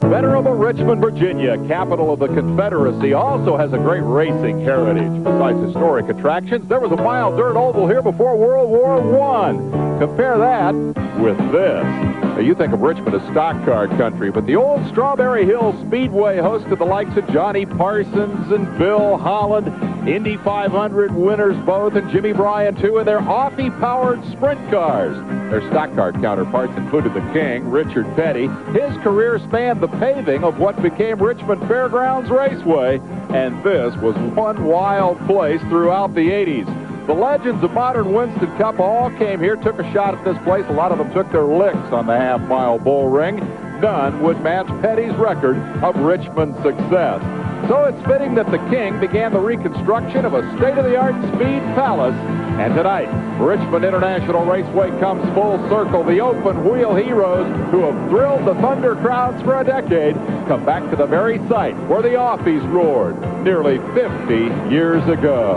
Venerable Richmond, Virginia, capital of the Confederacy, also has a great racing heritage. Besides historic attractions, there was a mile dirt oval here before World War I. Compare that with this. Now, you think of Richmond as stock car country, but the old Strawberry Hill Speedway hosted the likes of Johnny Parsons and Bill Holland, Indy 500 winners both, and Jimmy Bryan too, and their Offie-powered sprint cars. Their stock car counterparts included the King, Richard Petty. His career spanned the paving of what became Richmond Fairgrounds Raceway, and this was one wild place throughout the 80s. The legends of modern Winston Cup all came here, took a shot at this place. A lot of them took their licks on the half-mile bull ring. None would match Petty's record of Richmond success. So it's fitting that the King began the reconstruction of a state-of-the-art speed palace. And tonight, Richmond International Raceway comes full circle. The open-wheel heroes who have thrilled the Thunder crowds for a decade come back to the very site where the Offies roared nearly 50 years ago.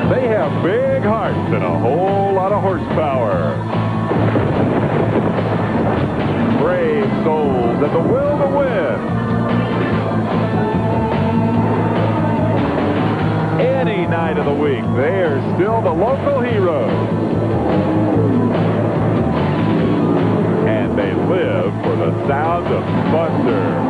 They have big hearts and a whole lot of horsepower. Brave souls and the will to win. Any night of the week, they are still the local heroes. And they live for the sound of thunder.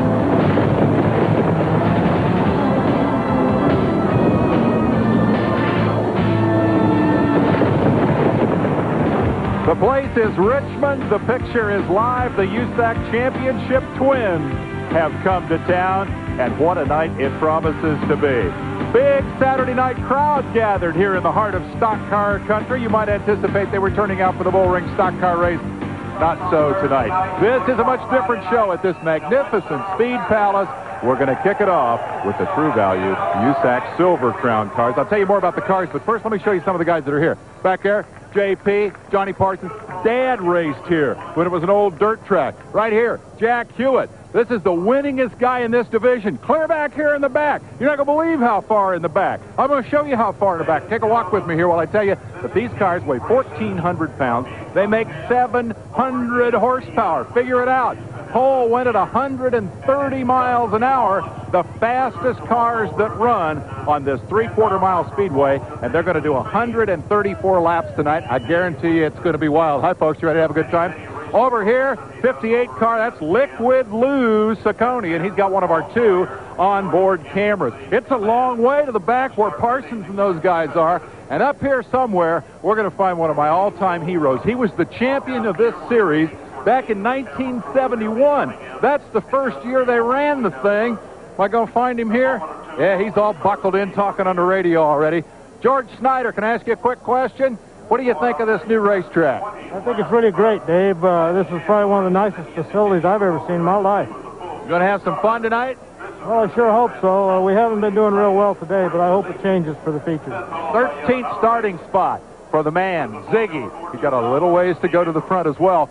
The place is Richmond. The picture is live. The USAC Championship twins have come to town, and what a night it promises to be. Big Saturday night crowd gathered here in the heart of stock car country. You might anticipate they were turning out for the bull ring stock car race. Not so tonight. This is a much different show at this magnificent Speed Palace. We're going to kick it off with the True Value USAC Silver Crown cars. I'll tell you more about the cars, but first let me show you some of the guys that are here. Back there, JP, Johnny Parsons. Dad raced here when it was an old dirt track. Right here, Jack Hewitt. This is the winningest guy in this division. Clear back here in the back. You're not going to believe how far in the back. I'm going to show you how far in the back. Take a walk with me here while I tell you that these cars weigh 1,400 pounds. They make 700 horsepower. Figure it out. Cole went at 130 miles an hour, the fastest cars that run on this three-quarter-mile speedway, and they're going to do 134 laps tonight. I guarantee you it's going to be wild. Hi, folks. You ready to have a good time? Over here, 58 car, that's Liquid Lou Saccone, and he's got one of our two onboard cameras. It's a long way to the back where Parsons and those guys are, and up here somewhere, we're going to find one of my all-time heroes. He was the champion of this series back in 1971. That's the first year they ran the thing. Am I going to find him here? Yeah, he's all buckled in talking on the radio already. George Snyder, can I ask you a quick question? What do you think of this new racetrack? I think it's really great, Dave. This is probably one of the nicest facilities I've ever seen in my life. You going to have some fun tonight? Well, I sure hope so. We haven't been doing real well today, but I hope it changes for the features. 13th starting spot for the man, Ziggy. He's got a little ways to go to the front as well.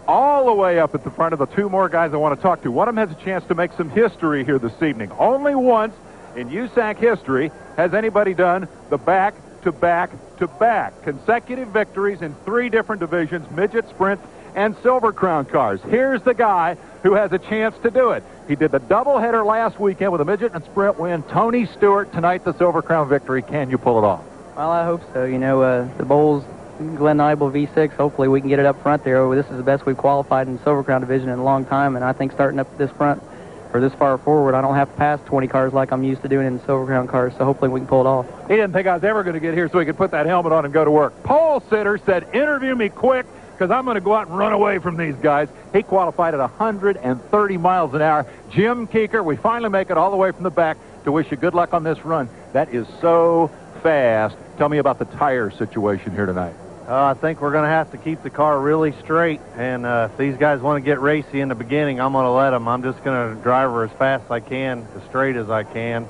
All the way up at the front of the two more guys I want to talk to. One of them has a chance to make some history here this evening. Only once in USAC history has anybody done the back-to-back-to-back consecutive victories in 3 different divisions, midget, sprint, and Silver Crown cars. Here's the guy who has a chance to do it. He did the doubleheader last weekend with a midget and sprint win. Tony Stewart, tonight the Silver Crown victory. Can you pull it off? Well, I hope so. You know, the Bulls, Glen Nibel V6, hopefully we can get it up front there. This is the best we've qualified in the Silver Crown division in a long time, and I think starting up this front or this far forward, I don't have to pass 20 cars like I'm used to doing in the Silver Crown cars, so hopefully we can pull it off. He didn't think I was ever going to get here so he could put that helmet on and go to work. Pole sitter said, interview me quick, because I'm going to go out and run away from these guys. He qualified at 130 miles an hour. Jim Keeker, we finally make it all the way from the back to wish you good luck on this run. That is so fast. Tell me about the tire situation here tonight. I think we're going to have to keep the car really straight, and if these guys want to get racy in the beginning, I'm going to let them. I'm just going to drive her as fast as I can, as straight as I can,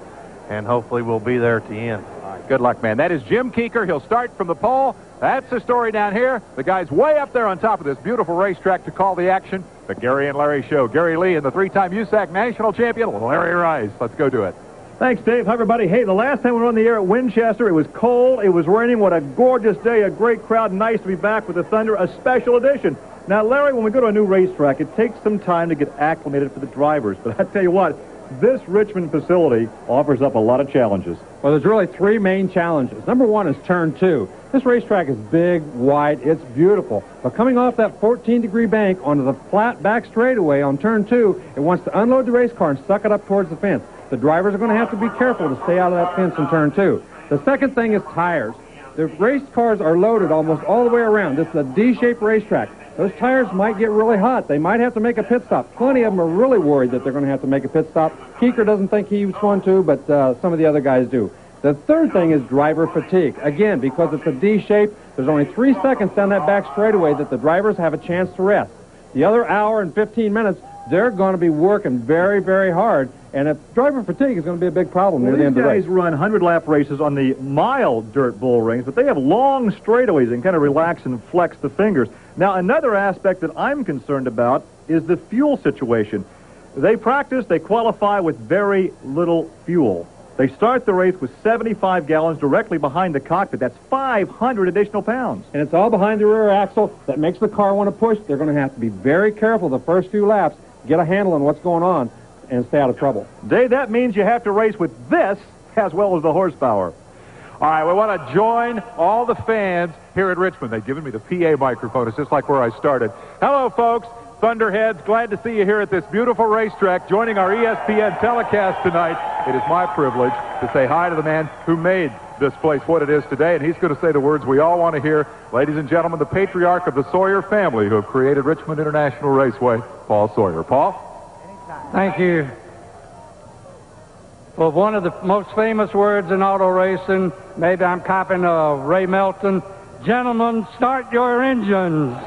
and hopefully we'll be there at the end. All right, good luck, man. That is Jim Keeker. He'll start from the pole. That's the story down here. The guy's way up there on top of this beautiful racetrack to call the action. The Gary and Larry Show. Gary Lee and the 3-time USAC national champion, Larry Rice. Let's go do it. Thanks, Dave. Hi, everybody. Hey, the last time we were on the air at Winchester, it was cold, it was raining. What a gorgeous day, a great crowd. Nice to be back with the Thunder, a special edition. Now, Larry, when we go to a new racetrack, it takes some time to get acclimated for the drivers. But I tell you what, this Richmond facility offers up a lot of challenges. Well, there's really three main challenges. Number one is turn 2. This racetrack is big, wide, it's beautiful. But coming off that 14-degree bank onto the flat back straightaway on turn 2, it wants to unload the race car and suck it up towards the fence. The drivers are going to have to be careful to stay out of that fence in turn 2. The second thing is tires. The race cars are loaded almost all the way around. This is a D-shaped racetrack. Those tires might get really hot. They might have to make a pit stop. Plenty of them are really worried that they're going to have to make a pit stop. Keeker doesn't think he's going to, but some of the other guys do. The third thing is driver fatigue. Again, because it's a D shape, there's only 3 seconds down that back straightaway that the drivers have a chance to rest. The other hour and 15 minutes, they're going to be working very, very hard. And if driver fatigue is going to be a big problem near the end of the race. These guys run 100-lap races on the mild dirt bull rings, but they have long straightaways and kind of relax and flex the fingers. Now, another aspect that I'm concerned about is the fuel situation. They practice, they qualify with very little fuel. They start the race with 75 gallons directly behind the cockpit. That's 500 additional pounds. And it's all behind the rear axle that makes the car want to push. They're going to have to be very careful the first few laps, get a handle on what's going on, and stay out of trouble. Dave, that means you have to race with this as well as the horsepower. All right, we want to join all the fans here at Richmond. They've given me the PA microphone. It's just like where I started. Hello, folks. Thunderheads, glad to see you here at this beautiful racetrack joining our ESPN telecast tonight. It is my privilege to say hi to the man who made this place what it is today, and he's going to say the words we all want to hear. Ladies and gentlemen, the patriarch of the Sawyer family who have created Richmond International Raceway, Paul Sawyer. Paul? Thank you. Well, one of the most famous words in auto racing, maybe I'm copying Ray Melton. Gentlemen, start your engines.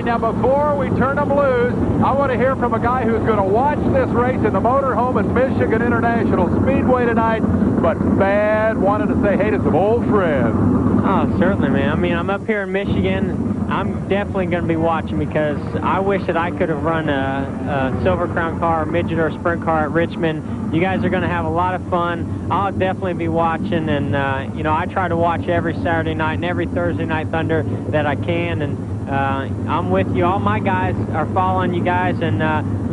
Now, before we turn them loose, I want to hear from a guy who's going to watch this race in the motorhome at Michigan International Speedway tonight, but bad wanted to say hey to some old friends. Oh, certainly, man. I mean, I'm up here in Michigan. I'm definitely going to be watching because I wish that I could have run a Silver Crown car, midget, or sprint car at Richmond. You guys are going to have a lot of fun. I'll definitely be watching, and, you know, I try to watch every Saturday night and every Thursday night Thunder that I can, and I'm with you. All my guys are following you guys and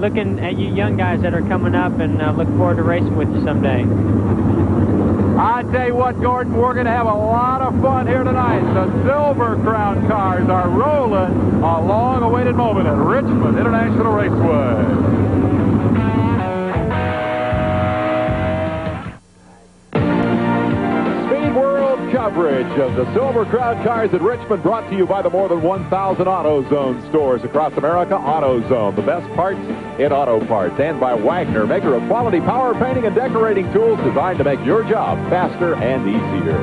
looking at you young guys that are coming up, and look forward to racing with you someday. I tell you what, Gordon, we're going to have a lot of fun here tonight. The Silver Crown cars are rolling, a long-awaited moment at Richmond International Raceway. Coverage of the Silver Crown cars at Richmond, brought to you by the more than 1,000 AutoZone stores across America. AutoZone, the best parts in auto parts. And by Wagner, maker of quality power painting and decorating tools designed to make your job faster and easier.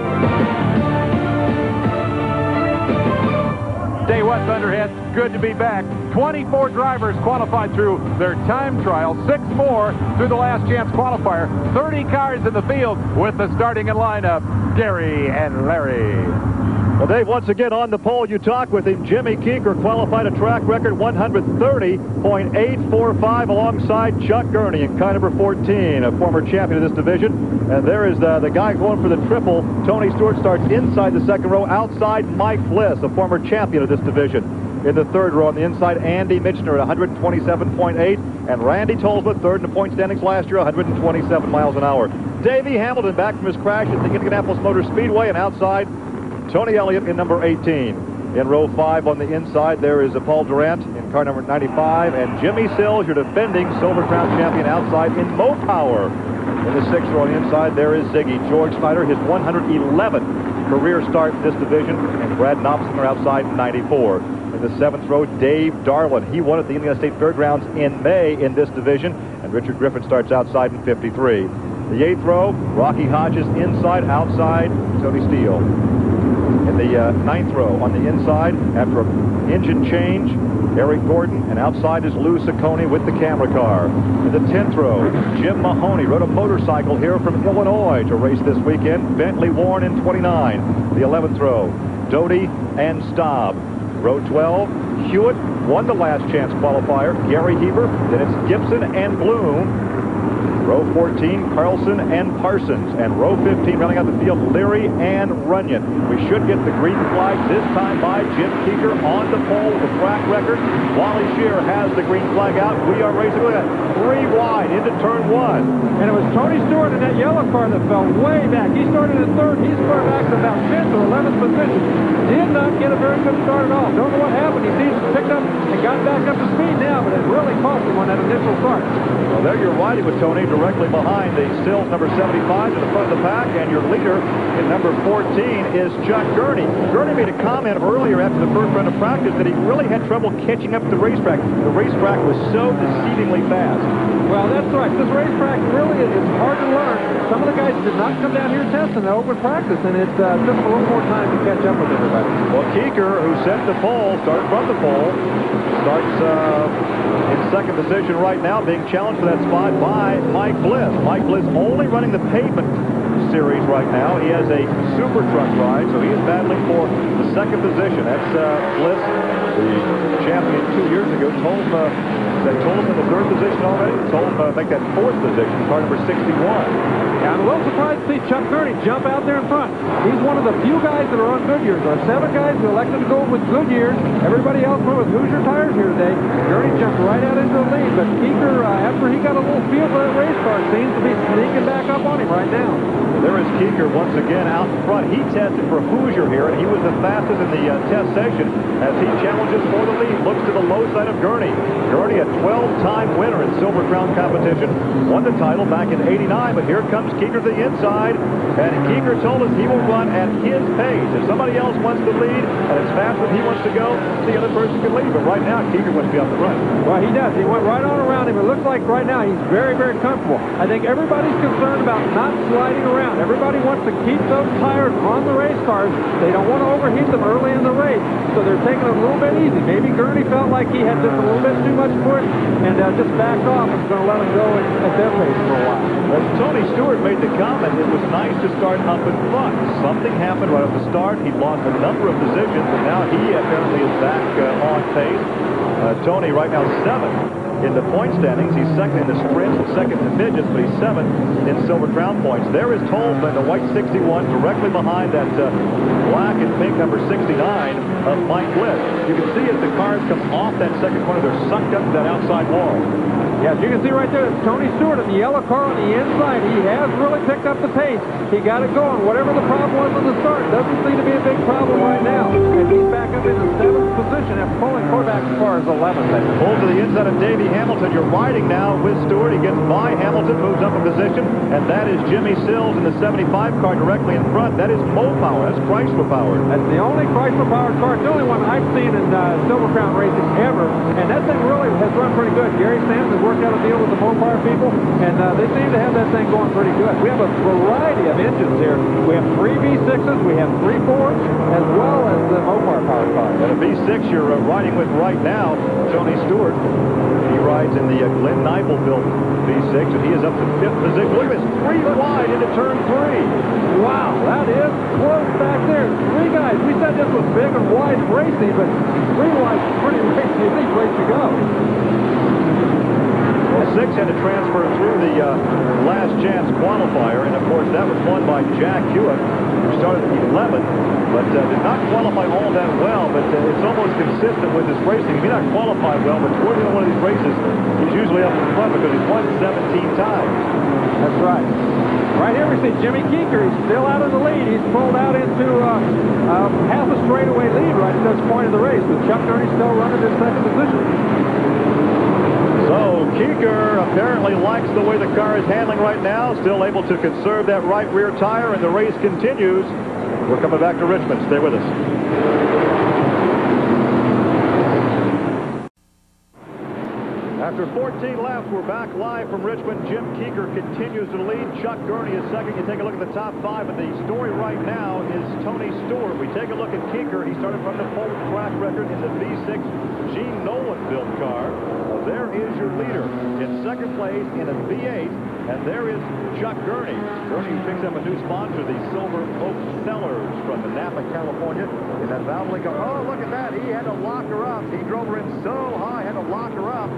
Tell you what, Thunderhead, good to be back. 24 drivers qualified through their time trial, 6 more through the last chance qualifier, 30 cars in the field with the starting and lineup, Gary and Larry. Well, Dave, once again on the pole, you talk with him. Jimmy Keeker qualified a track record 130.845 alongside Chuck Gurney in car number 14, a former champion of this division. And there is the guy going for the triple. Tony Stewart starts inside the second row, outside Mike Fliss, a former champion of this division. In the third row on the inside, Andy Michener at 127.8, and Randy Tolsma, third in the point standings last year, 127 miles an hour. Davey Hamilton back from his crash at the Indianapolis Motor Speedway, and outside, Tony Elliott in number 18. In row 5 on the inside, there is Paul Durant in car number 95, and Jimmy Sills, your defending Silver Crown champion, outside in Mopower. In the 6th row on the inside, there is Ziggy. George Snyder, his 111th career start in this division, and Brad Knopfson are outside in 94. In the 7th row, Dave Darlin. He won at the Indiana State Fairgrounds in May in this division, and Richard Griffin starts outside in 53. The 8th row, Rocky Hodges inside, outside, Tony Steele. In in the 9th row. On the inside, after an engine change, Eric Gordon, and outside is Lou Ciccone with the camera car. In the 10th row, Jim Mahoney rode a motorcycle here from Illinois to race this weekend. Bentley Warren in 29. The 11th row, Doty and Staub. Row 12, Hewitt won the last chance qualifier. Gary Heber. Then it's Gibson and Bloom. Row 14, Carlson and Parsons. And row 15, rounding out the field, Leary and Runyon. We should get the green flag this time by Jim Keeker on the pole with a track record. Wally Shear has the green flag out. We are racing. Look at that. 3 wide into turn 1. And it was Tony Stewart in that yellow car that fell way back. He started in 3rd. He scored back to about 5th or 11th position. Did not get a very good start at all. Don't know what happened. He picked up and got back up to speed now, but it really cost him on that initial start. Well, there you're riding with Tony directly behind the Stills number 75 to the front of the pack, and your leader in number 14 is Chuck Gurney. Gurney made a comment earlier after the first round of practice that he really had trouble catching up to the racetrack. The racetrack was so deceivingly fast. Well, that's right. This racetrack really is hard to learn. Some of the guys did not come down here testing the open practice, and it took a little more time to catch up with everybody. Well, Keeker, who set the pole, started from the pole, starts in 2nd position right now, being challenged for that spot by Mike Bliss. Mike Bliss only running the pavement series right now. He has a super truck ride, so he is battling for the 2nd position. That's Bliss, the champion 2 years ago, told him in the 3rd position already. Told him to make that 4th position, car number 61. Yeah, I'm a little surprised to see Chuck Gurney jump out there in front. He's one of the few guys that are on Goodyears. There are 7 guys who elected to go with Goodyears. Everybody else went with Hoosier tires here today. Gurney jumped right out into the lead, but Keeker, after he got a little feel for that race car, seems to be sneaking back up on him right now. Well, there is Keeker once again out in front. He tested for Hoosier here, and he was the fastest in the test session as he challenges for the lead. Looks to the low side of Gurney. Gurney, a 12-time winner in Silver Crown competition, won the title back in '89, but here comes Keeker to the inside, and Keeker told us he will run at his pace. If somebody else wants to lead, and as fast as he wants to go, the other person can lead. But right now, Keeker wants to be up the front. Well, he does. He went right on around him. It looks like right now he's very, very comfortable. I think everybody's concerned about not sliding around. Everybody wants to keep those tires on the race cars. They don't want to overheat them early in the race, so they're taking it a little bit easy. Maybe Gurney felt like he had just a little bit too much for it and just backed off and was going to let him go at their pace for a while. Well, Tony Stewart made the comment it was nice to start up in front. Something happened right at the start. He lost a number of positions, and now he apparently is back on pace. Tony right now 7th in the point standings. He's 2nd in the sprints and 2nd in the midgets, but he's 7th in Silver Crown points. There is Tolman, the white 61, directly behind that black and pink number 69 of Mike Bliss. You can see as the cars come off that second corner, they're sucked up to that outside wall. Yes, you can see right there, it's Tony Stewart in the yellow car on the inside. He has really picked up the pace. He got it going. Whatever the problem was in the start, doesn't seem to be a big problem right now. And he's back up in the 7th position after pulling quarterback as far as 11th. Pull to the inside of Davey Hamilton. You're riding now with Stewart. He gets by Hamilton, moves up a position, and that is Jimmy Sills in the 75 car directly in front. That is Mopower. That's Chrysler powered. That's the only Chrysler powered car. It's the only one I've seen in Silver Crown racing ever, and that thing really has run pretty good. Gary Sams has worked out a deal with the Mopar people, and they seem to have that thing going pretty good. We have a variety of engines here. We have 3 V6s, we have 3 Fords, as well as the Mopar powered car. And a V6 you're riding with right now, Tony Stewart. He rides in the Glenn Nibel built V6, and he is up to 5th position. Look at this, 3 wide into turn 3. Wow, that is close back there. 3 guys. We said this was big and wide and racy, but 3 wide is pretty racy. A big place to go. Well, 6 had to transfer through the last chance qualifier, and of course that was won by Jack Hewitt, who started at 11th, but did not qualify all that well, but it's almost consistent with his racing. He may not qualify well, but towards the end of one of these races, he's usually up in front because he's won 17 times. That's right. Right here we see Jimmy Keeker. He's still out of the lead. He's pulled out into half a straightaway lead right at this point of the race, with Chuck Gurney still running in 2nd position. So Keeker apparently likes the way the car is handling right now, still able to conserve that right rear tire, and the race continues. We're coming back to Richmond. Stay with us. After 14 laps, we're back live from Richmond. Jim Keeker continues to lead. Chuck Gurney is second. You take a look at the top 5, but the story right now is Tony Stewart. We take a look at Keeker. He started from the pole track record in the V6 Gene Nolan built car. There is your leader in second place in a V8, and there is Chuck Gurney. Gurney picks up a new sponsor, the Silver Oak Cellars from Napa, California, in that Valvoline car. Oh, look at that. He had to lock her up. He drove her in so high, had to lock her up.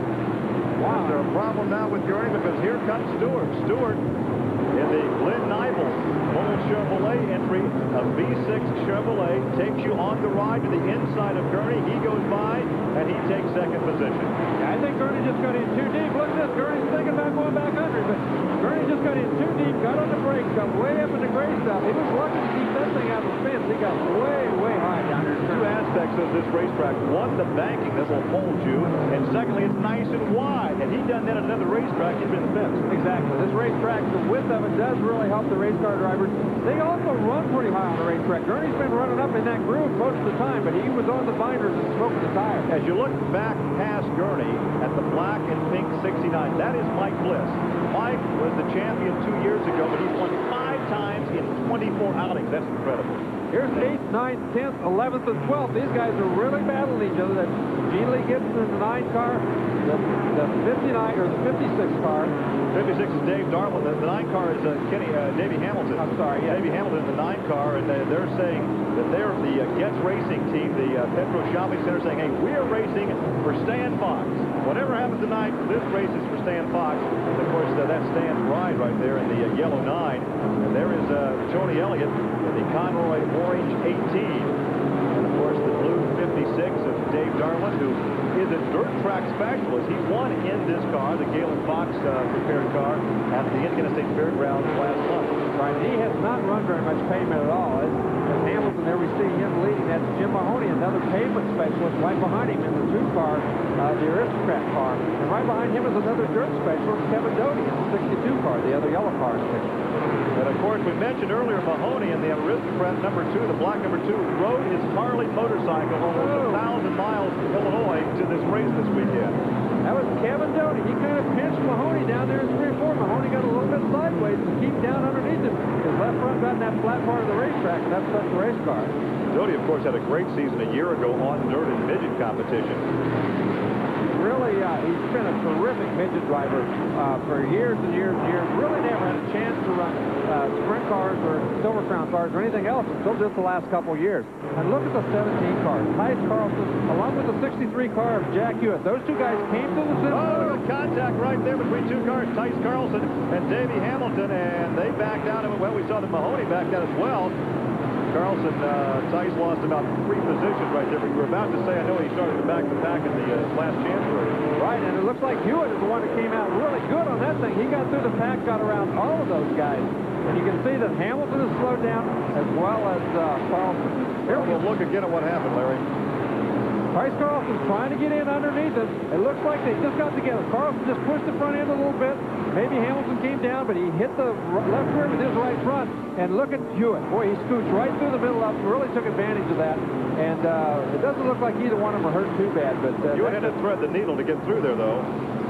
Wow. Is there a problem now with Gurney? Because here comes Stewart. Stewart in the Glenn Nibel Old Chevrolet entry, a V6 Chevrolet, takes you on the ride to the inside of Gurney. He goes by, and he takes second position. Yeah, I think Gurney just got in too deep. Look at this. Gurney's thinking about going back under, but Gurney just got in too deep, got on the brakes, got way up in the gray stuff. He was lucky to keep that thing out of the fence. He got way, way high down there. Two aspects of this racetrack. One, the banking that will hold you, and secondly, it's nice and wide. Had he done that at another racetrack, he'd been the fence. Exactly. This racetrack, the width of it does really help the race car drivers. They also run pretty high on the racetrack. Gurney's been running up in that groove most of the time, but he was on the binders and smoking the tires. As you look back past Gurney at the black and pink 69, that is Mike Bliss. Mike was the champion 2 years ago, but he's won 5 times in 24 outings. That's incredible. Here's 8th, 9th, 10th, 11th, and 12th. These guys are really battling each other. That's Gene Lee Gibson in the 9 car, the 59 or the 56 car. 56 is Dave Darwin. The 9 car is Davey Hamilton. I'm sorry, yeah. Davey Hamilton in the 9 car, and they're saying that they're the Getz Racing team, the Petro Shopping Center, saying, hey, we are racing for Stan Fox. Whatever happens tonight, this race is for Stan Fox. And of course, that's Stan's ride right there in the yellow 9. And there is Tony Elliott in the Conroy Orange 18. And of course, the blue 56 of Dave Darwin, who is a dirt track specialist. He won in this car, the Galen Fox prepared car, at the Indiana State Fairgrounds last month. Right, he has not run very much pavement at all. As Hamilton, there we see him leading. That's Jim Mahoney, another pavement specialist, right behind him in the 2 car, the Aristocrat car. And right behind him is another dirt specialist, Kevin Doty, in the 62 car, the other yellow car in the picture. And of course, we mentioned earlier Mahoney in the Aristocrat number 2, the black number 2, rode his Harley motorcycle almost 1,000 miles to Illinois to this race this weekend. That was Kevin Doty. He kind of pinched Mahoney down there in 3 or 4. Mahoney got a little bit sideways to keep down underneath him. His left front got in that flat part of the racetrack, and upset the race car. Doty, of course, had a great season a year ago on dirt and midget competition. Really, he's been a terrific midget driver for years and years and years. Really never had a chance to run sprint cars or Silver Crown cars or anything else until just the last couple of years. And look at the 17 cars. Tice Carlson, along with the 63 car of Jack Hewitt. Those 2 guys came to the center. Oh, contact right there between 2 cars, Tice Carlson and Davey Hamilton, and they backed out. Well, we saw that Mahoney backed out as well. Carlson, Tice lost about 3 positions right there, but you were about to say, I know he started to back the pack in the last chance race. Right, and it looks like Hewitt is the one that came out really good on that thing. He got through the pack, got around all of those guys. And you can see that Hamilton has slowed down as well as Carlson. Here we'll look again at what happened, Larry. Tice Carlson's trying to get in underneath him. It looks like they just got together. Carlson just pushed the front end a little bit. Maybe Hamilton came down, but he hit the left rear with his right front. And look at Hewitt. Boy, he scooched right through the middle of him, really took advantage of that. And it doesn't look like either one of them are hurt too bad. But Hewitt had to thread the needle to get through there, though.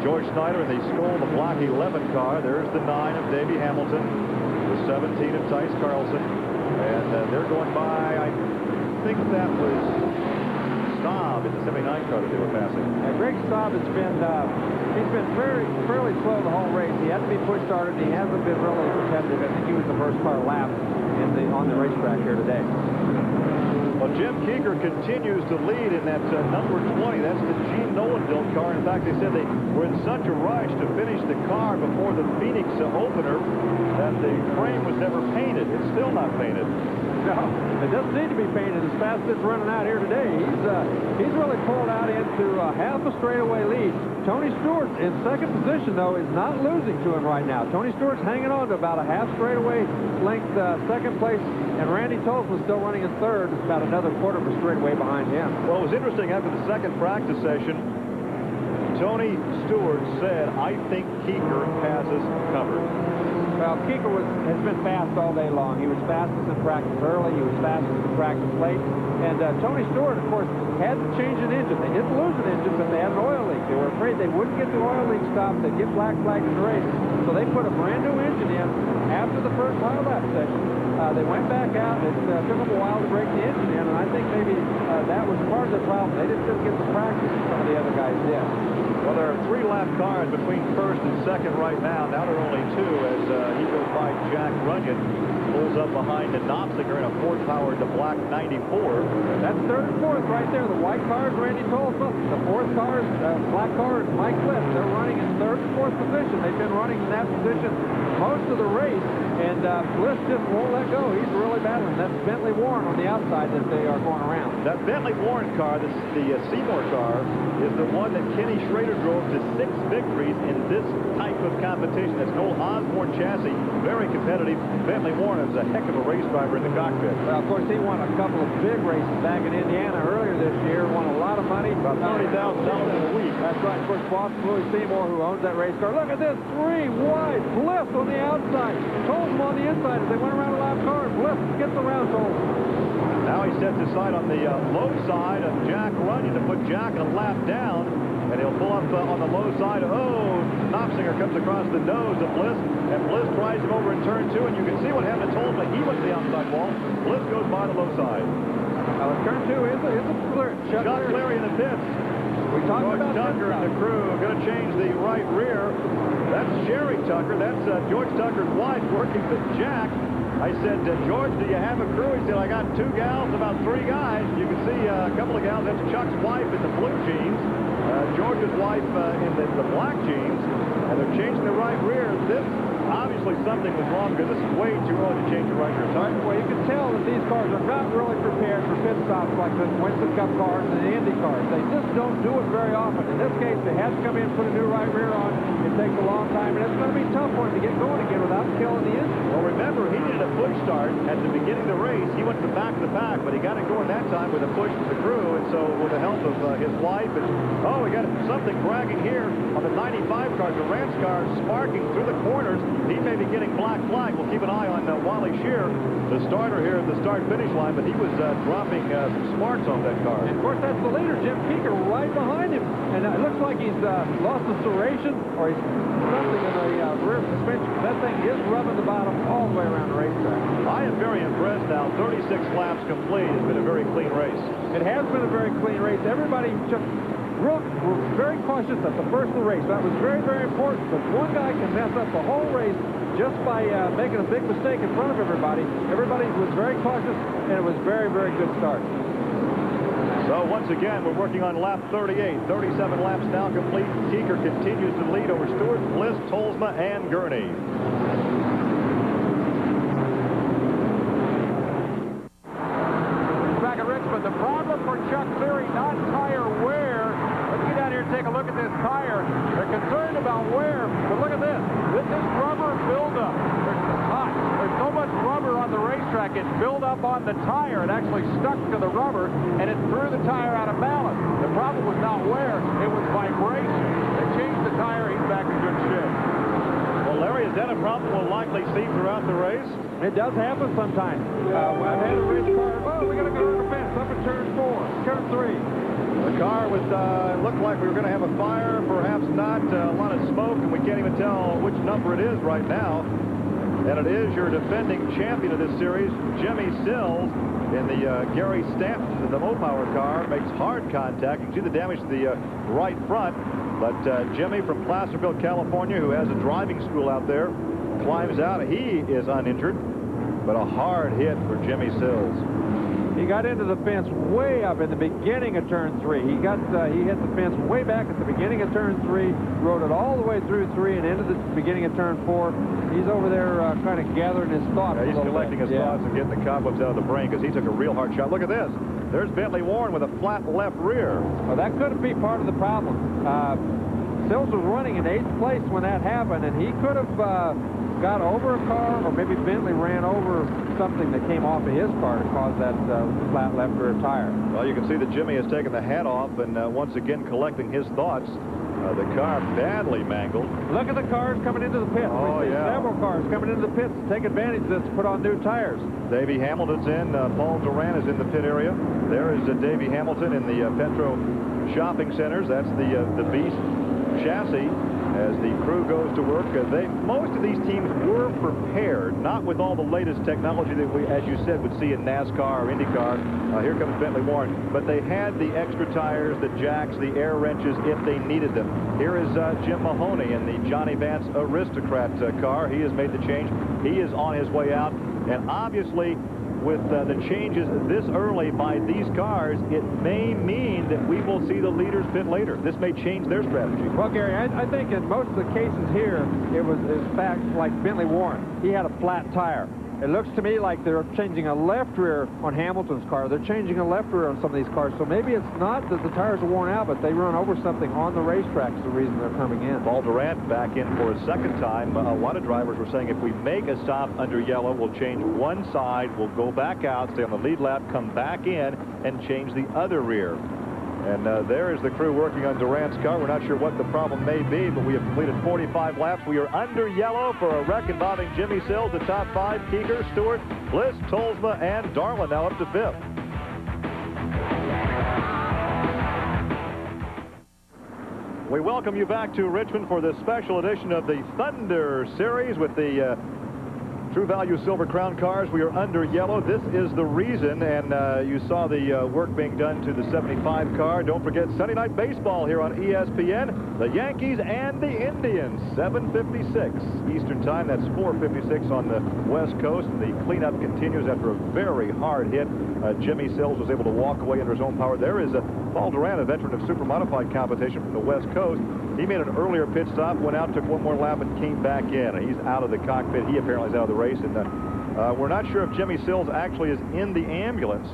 George Snyder in the Skoll, the block 11 car. There's the 9 of Davey Hamilton, the 17 of Tice Carlson. And they're going by, I think that was Staub in the 79 car that they were passing. Greg Staub has been, he's been fairly slow the whole race. He had to be push started. He hasn't been really competitive. I think he was the first car lap on the racetrack here today. Well, Jim Keeker continues to lead in that number 20. That's the Gene Nolan built car. In fact, they said they were in such a rush to finish the car before the Phoenix opener that the frame was never painted. It's still not painted. No, it doesn't need to be painted as fast as it's running out here today. He's really pulled out into half a straightaway lead. Tony Stewart in second position, though, is not losing to him right now. Tony Stewart's hanging on to about a half straightaway length second place, and Randy Tolson is still running in third. It's about another quarter of a straightaway behind him. Well, it was interesting after the second practice session, Tony Stewart said, I think Keeker has us covered. Well, Keeker has been fast all day long. He was fastest in practice early. He was fastest in practice late. And Tony Stewart, of course, had to change an engine. They didn't lose an engine, but they had an oil leak. They were afraid they wouldn't get the oil leak stopped. They'd get black flagged in the race. So they put a brand new engine in after the first mile lap session. They went back out. It took them a while to break the engine in, and I think maybe that was part of the problem. They didn't just get the practice that some of the other guys did. Well, there are 3 lap cars between first and second right now. Now there are only 2 as he goes by Jack Runyon. Pulls up behind the Knopfsinger in a Ford-powered black 94. That's third and fourth right there. The white car is Randy Tolfa. The fourth car is black car is Mike Bliss. They're running in third and fourth position. They've been running in that position most of the race, and Bliss just won't let go. He's really battling. That's Bentley Warren on the outside that they are going around. That Bentley Warren car, the Seymour car, is the one that Kenny Schrader drove to 6 victories in this type of competition. That's an old Osborne chassis, very competitive. Bentley Warren is a heck of a race driver in the cockpit. Well, of course, he won a couple of big races back in Indiana earlier this year, won a lot of money. About $30,000 in a week. That's right. Of course, Boston Louis Seymour, who owns that race car. Look at this, 3 wide. Bliss on the outside. Tolson on the inside as they went around a lap car. Bliss gets around Tolson. Now he sets his sight on the low side of Jack Runyon to put Jack a lap down, and he'll pull up on the low side. Oh, Knopfsinger comes across the nose of Bliss, and Bliss tries him over in turn 2, and you can see what happened to Tolson. He went to the outside wall. Bliss goes by the low side. Now, turn 2 is a clear. Chuck Cleary in the pits. We talked George about Tucker and the crew going to change the right rear. That's Sherry Tucker. That's George Tucker's wife working with Jack. I said, George, do you have a crew? He said, I got 2 gals, about 3 guys. You can see a couple of gals. That's Chuck's wife in the blue jeans, George's wife in the black jeans, and they're changing the right rear. This, obviously, something was wrong because this is way too early to change the right rear tire. Well, you can tell that these cars are not really prepared for pit stops like the Winston Cup cars and the Indy cars. They just don't do it very often. In this case, they had to come in and put a new right rear on. It takes a long time, and it's going to be tough for him to get going again without killing the engine. Well, remember, he needed a push start at the beginning of the race. He went to the back of the pack, but he got it going that time with a push from the crew, and so with the help of his wife, and we got something bragging here on the 95 car, Durant's car sparking through the corners. He may be getting black flag. We'll keep an eye on Wally Shear, the starter here at the start-finish line, but he was dropping some sparks off that car. And of course, that's the leader, Jim Keeker, right behind him. And it looks like he's lost the serration, or he's something in the rear suspension. That thing is rubbing the bottom all the way around the racetrack. I am very impressed now. 36 laps complete. It's been a very clean race. It has been a very clean race. Everybody were very cautious at the first of the race. That was very, very important, because one guy can mess up the whole race just by making a big mistake in front of everybody. Everybody was very cautious, and it was very, very good start. So once again, we're working on lap 38. 37 laps now complete. Keeker continues to lead over Stewart, Bliss, Tolsma, and Gurney. Back at Richmond, the problem for Chuck Cleary, not tire wear. Let's get down here and take a look at this tire. They're concerned about wear, but look at this. This is rubber buildup. It's hot. There's so much rubber on the racetrack, it built up on the tire. It actually stuck to the rubber, and it threw the tire out of balance. The problem was not wear, it was vibration. They changed the tire, he's back in good shape. Well, Larry, is that a problem we'll likely see throughout the race? It does happen sometimes. I've had a race car, we got to go to the fence, up in turn 4, turn 3. The car was, looked like we were going to have a fire, perhaps not, a lot of smoke, and we can't even tell which number it is right now. And it is your defending champion of this series, Jimmy Sills, in the Gary Stanton, the Mopower car, makes hard contact. You can see the damage to the right front, but Jimmy from Placerville, California, who has a driving school out there, climbs out. He is uninjured, but a hard hit for Jimmy Sills. He got into the fence way up in the beginning of turn 3. He hit the fence way back at the beginning of turn 3, rode it all the way through 3 and into the beginning of turn 4. He's over there kind of gathering his thoughts. Yeah, he's collecting his thoughts and getting the cobwebs out of the brain because he took a real hard shot. Look at this. There's Bentley Warren with a flat left rear. Well, that could be part of the problem. Sills was running in 8th place when that happened, and he could have got over a car, or maybe Bentley ran over something that came off of his car to cause that flat left rear tire. Well, you can see that Jimmy has taken the hat off and once again collecting his thoughts. The car badly mangled. Look at the cars coming into the pits. Oh, we see yeah. several cars coming into the pits to take advantage of this to put on new tires. Davey Hamilton's in. Paul Duran is in the pit area. There is Davey Hamilton in the Petro Shopping Centers. That's the Beast chassis as the crew goes to work. Most of these teams were prepared, not with all the latest technology that we, as you said, would see in NASCAR or IndyCar. Here comes Bentley Warren. But they had the extra tires, the jacks, the air wrenches if they needed them. Here is Jim Mahoney in the Johnny Vance Aristocrat car. He has made the change. He is on his way out. And obviously, with the changes this early by these cars, it may mean that we will see the leaders pit later. This may change their strategy. Well, Gary, I think in most of the cases here, it was in fact like Bentley Warren. He had a flat tire. It looks to me like they're changing a left rear on Hamilton's car. They're changing a left rear on some of these cars. So maybe it's not that the tires are worn out, but they run over something on the racetrack is the reason they're coming in. Paul Durant back in for a second time. A lot of drivers were saying if we make a stop under yellow, we'll change one side, we'll go back out, stay on the lead lap, come back in, and change the other rear. And there is the crew working on Durant's car. We're not sure what the problem may be, but we have completed 45 laps. We are under yellow for a wreck involving Jimmy Sills, the top 5, Keeger, Stewart, Bliss, Tolsma, and Darlin now up to 5th. We welcome you back to Richmond for this special edition of the Thunder Series with the True Value Silver Crown cars. We are under yellow. This is the reason, and you saw the work being done to the 75 car. Don't forget Sunday Night Baseball here on ESPN. The Yankees and the Indians, 7:56 Eastern Time. That's 4:56 on the West Coast. The cleanup continues after a very hard hit. Jimmy Sills was able to walk away under his own power. There is Paul Duran, a veteran of super modified competition from the West Coast. He made an earlier pit stop, went out, took one more lap, and came back in. He's out of the cockpit. He apparently is out of the race. And we're not sure if Jimmy Sills actually is in the ambulance,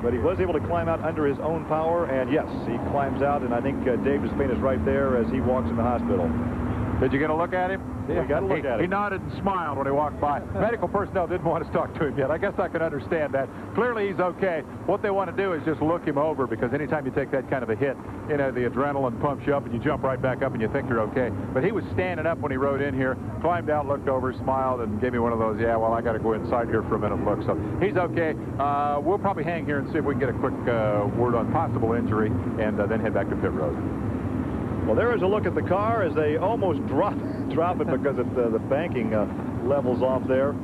but he was able to climb out under his own power. And yes, he climbs out, and I think Dave Despain is right there as he walks in the hospital. Did you get a look at him? Yeah, we got to look at him. He nodded and smiled when he walked by. Medical personnel didn't want us to talk to him yet. I guess I can understand that. Clearly, he's okay. What they want to do is just look him over, because anytime you take that kind of a hit, you know, the adrenaline pumps you up and you jump right back up and you think you're okay. But he was standing up when he rode in here, climbed out, looked over, smiled, and gave me one of those, yeah, well, I got to go inside here for a minute look. So he's okay. We'll probably hang here and see if we can get a quick word on possible injury and then head back to pit road. Well, there is a look at the car as they almost drop it because the banking levels off there.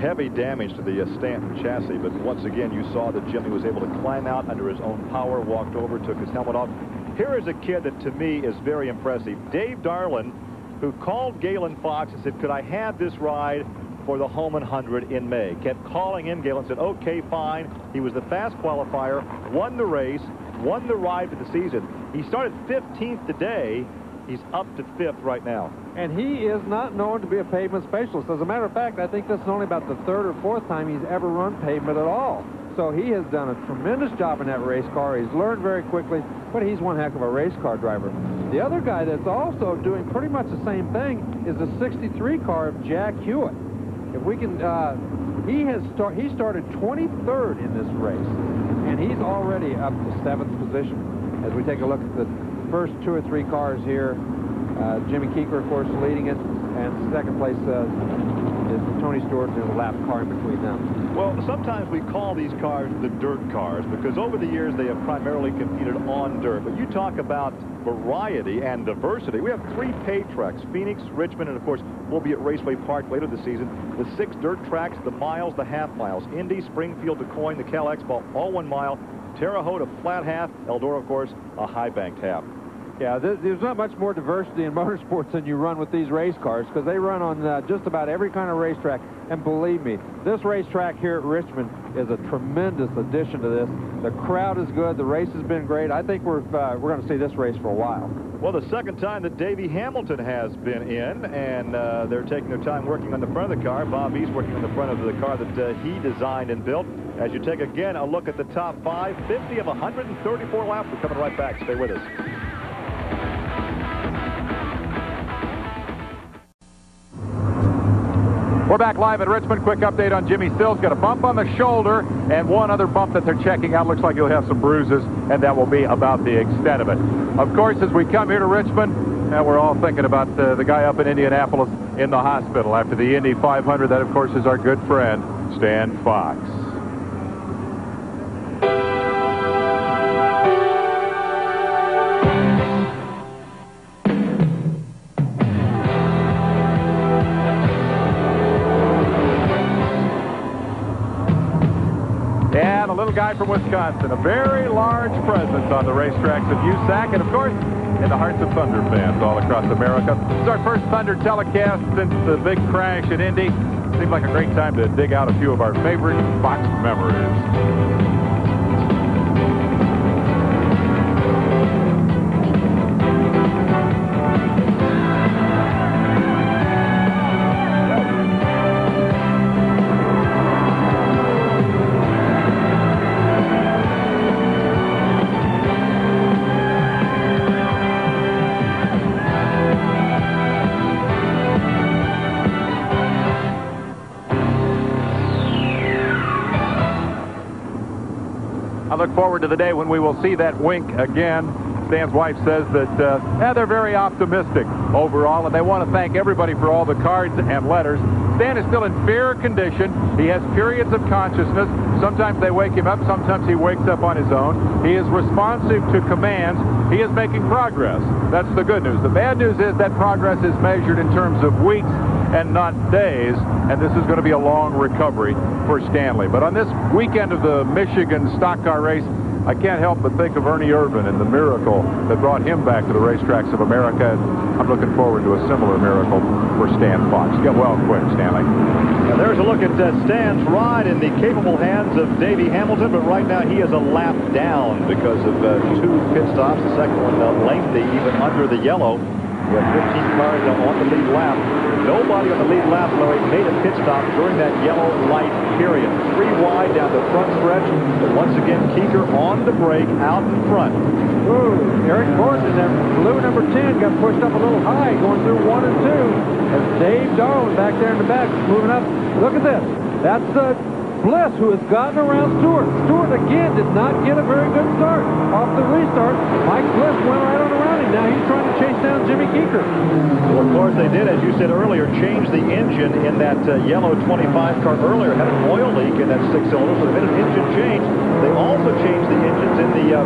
Heavy damage to the Stanton chassis, but once again, you saw that Jimmy was able to climb out under his own power, walked over, took his helmet off. Here is a kid that, to me, is very impressive. Dave Darlin, who called Galen Fox and said, could I have this ride for the Holman 100 in May? Kept calling in. Galen said, okay, fine. He was the fast qualifier, won the race, won the ride for the season. He started 15th today. He's up to 5th right now. And he is not known to be a pavement specialist. As a matter of fact, I think this is only about the 3rd or 4th time he's ever run pavement at all. So he has done a tremendous job in that race car. He's learned very quickly, but he's one heck of a race car driver. The other guy that's also doing pretty much the same thing is the 63 car of Jack Hewitt. If we can, he started 23rd in this race, and he's already up to 7th position. As we take a look at the first 2 or 3 cars here, Jimmy Keeker, of course, leading it, and second place is Tony Stewart. There's a lap car in between them. Well, sometimes we call these cars the dirt cars because over the years they have primarily competed on dirt. But you talk about variety and diversity. We have 3 paved tracks, Phoenix, Richmond, and of course we'll be at Raceway Park later this season. The 6 dirt tracks, the miles, the half miles, Indy, Springfield, DuQuoin, the Cal Expo, all 1 mile. Terre Haute, a flat half. Eldora, of course, a high-banked half. Yeah, there's not much more diversity in motorsports than you run with these race cars, because they run on just about every kind of racetrack. And believe me, this racetrack here at Richmond is a tremendous addition to this. The crowd is good. The race has been great. I think we're going to see this race for a while. Well, the second time that Davey Hamilton has been in, and they're taking their time working on the front of the car. Bob East working on the front of the car that he designed and built. As you take again a look at the top 5, 50 of 134 laps. We're coming right back. Stay with us. We're back live at Richmond. Quick update on Jimmy Stills. Got a bump on the shoulder and one other bump that they're checking out. Looks like he'll have some bruises, and that will be about the extent of it. Of course, as we come here to Richmond, now we're all thinking about the guy up in Indianapolis in the hospital after the Indy 500. That, of course, is our good friend, Stan Fox. And a little guy from Wisconsin, a very large presence on the racetracks of USAC, and of course, in the hearts of Thunder fans all across America. This is our first Thunder telecast since the big crash at Indy. Seemed like a great time to dig out a few of our favorite Fox memories. I look forward to the day when we will see that wink again. Stan's wife says that they're very optimistic overall, and they want to thank everybody for all the cards and letters. Stan is still in fair condition. He has periods of consciousness. Sometimes they wake him up. Sometimes he wakes up on his own. He is responsive to commands. He is making progress. That's the good news. The bad news is that progress is measured in terms of weeks and not days, and this is going to be a long recovery for Stanley. But on this weekend of the Michigan stock car race, I can't help but think of Ernie Irvin and the miracle that brought him back to the racetracks of America. I'm looking forward to a similar miracle for Stan Fox. Get well quick, Stanley. Now there's a look at Stan's ride in the capable hands of Davey Hamilton, but right now he is a lap down because of 2 pit stops. The second one lengthy, even under the yellow. We have 15 cars on the lead lap. Nobody on the lead lap, Larry, made a pit stop during that yellow light period. 3 wide down the front stretch. But once again, Keeker on the brake out in front. Ooh, Eric Gordon in that blue number 10 got pushed up a little high going through 1 and 2. As Dave Darwin back there in the back moving up. Look at this. That's Bliss, who has gotten around Stewart. Stewart, again, did not get a very good start. Off the restart, Mike Bliss went right on around him. Now he's trying to chase down Jimmy Keeker. Well, of course, they did, as you said earlier, change the engine in that yellow 25 car earlier. Had an oil leak in that 6-cylinder, so they made an engine change. They also changed the engines in the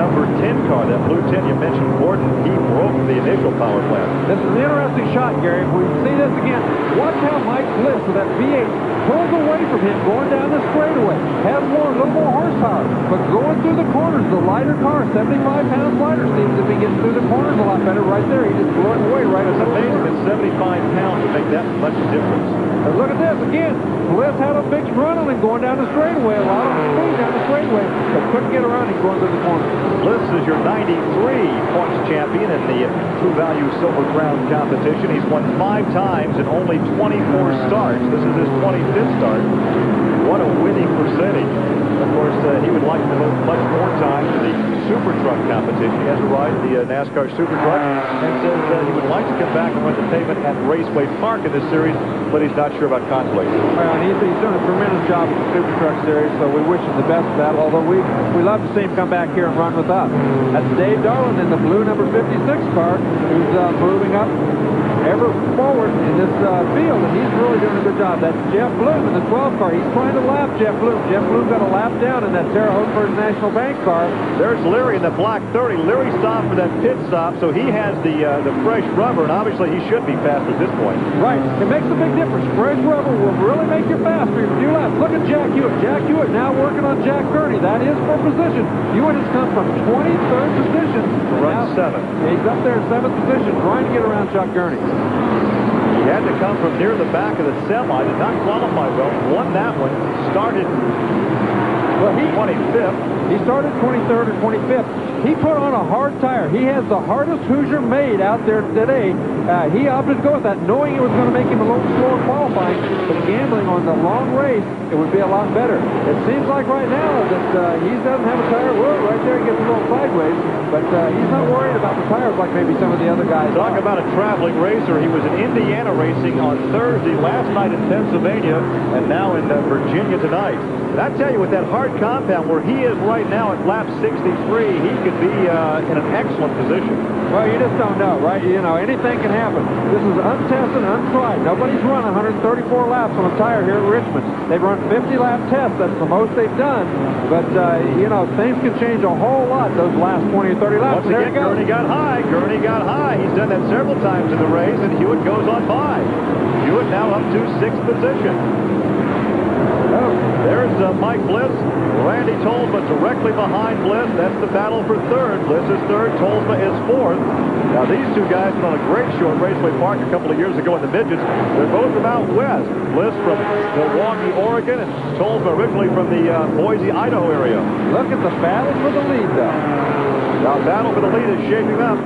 number 10 car, that blue 10 you mentioned, Gordon. He broke the initial power plant. This is an interesting shot, Gary. If we see this again, watch how Mike Bliss with that V8 pulls away from him going down the straightaway. Has a little more horsepower, but going through the corners, the lighter car, 75 pounds lighter, seems to be getting through the corners a lot better right there. He just blew it away right. It's amazing that 75 pounds would make that much difference. And look at this again. Bliss had a big run on him going down the straightaway, a lot of speed down the straightaway, but couldn't get around him going through the corners. Bliss is your 93 points champion in the True Value Silver Crown competition. He's won 5 times in only 24 starts. This is his 25th start. What a winning percentage. Of course, he would like to devote much more time to the Super Truck competition. He has to ride the NASCAR Super Truck and says he would like to come back and run the pavement at Raceway Park in this series, but he's not sure about conflict. Well, and he's doing a tremendous job with the Super Truck Series, so we wish him the best of that, although we love to see him come back here and run with us. That's Dave Darwin in the blue number 56 car, who's moving up ever forward in this field, and he's really doing a good job. That's Jeff Bloom in the 12 car. He's trying to lap Jeff Bloom. Jeff Bloom got a lap down in that Terre Haute First National Bank car. There's Leary in the black 30. Leary stopped for that pit stop, so he has the fresh rubber, and obviously he should be fast at this point. Right. It makes a big difference. Fresh rubber will really make you faster if you laps. Look at Jack Hewitt. Jack Hewitt now working on Jack Gurney. That is for position. Hewitt has come from 23rd position to run 7th. He's up there in 7th position trying to get around Chuck Gurney. He had to come from near the back of the semi. Did not qualify well. Won that one. Started 25th. He started 23rd or 25th. He put on a hard tire. He has the hardest Hoosier made out there today. He opted to go with that, knowing it was going to make him a little slower qualifying, but gambling on the long race, it would be a lot better. It seems like right now that he doesn't have a tire. Whoa, right there he gets a little sideways, but he's not worried about the tires like maybe some of the other guys Talk are. about a traveling racer. He was in Indiana racing on Thursday, last night in Pennsylvania, and now in Virginia tonight. And I tell you, with that hard compound where he is right now at lap 63, he could be in an excellent position. Well, you just don't know, right? You know, anything can happen. This is untested, untried. Nobody's run 134 laps on a tire here at Richmond. They've run 50-lap tests. That's the most they've done. But, you know, things can change a whole lot those last 20 or 30 laps. Once again, Gurney got high. Gurney got high. He's done that several times in the race, and Hewitt goes on by. Hewitt now up to 6th position. Oh, there's Mike Bliss. Randy Tolsma directly behind Bliss. That's the battle for 3rd. Bliss is 3rd. Tolsma is 4th. Now, these two guys went on a great show at Raceway Park a couple of years ago in the midgets. They're both from out west. Bliss from Milwaukee, Oregon, and Tolsma originally from the Boise, Idaho area. Look at the battle for the lead, though. Now, battle for the lead is shaping up.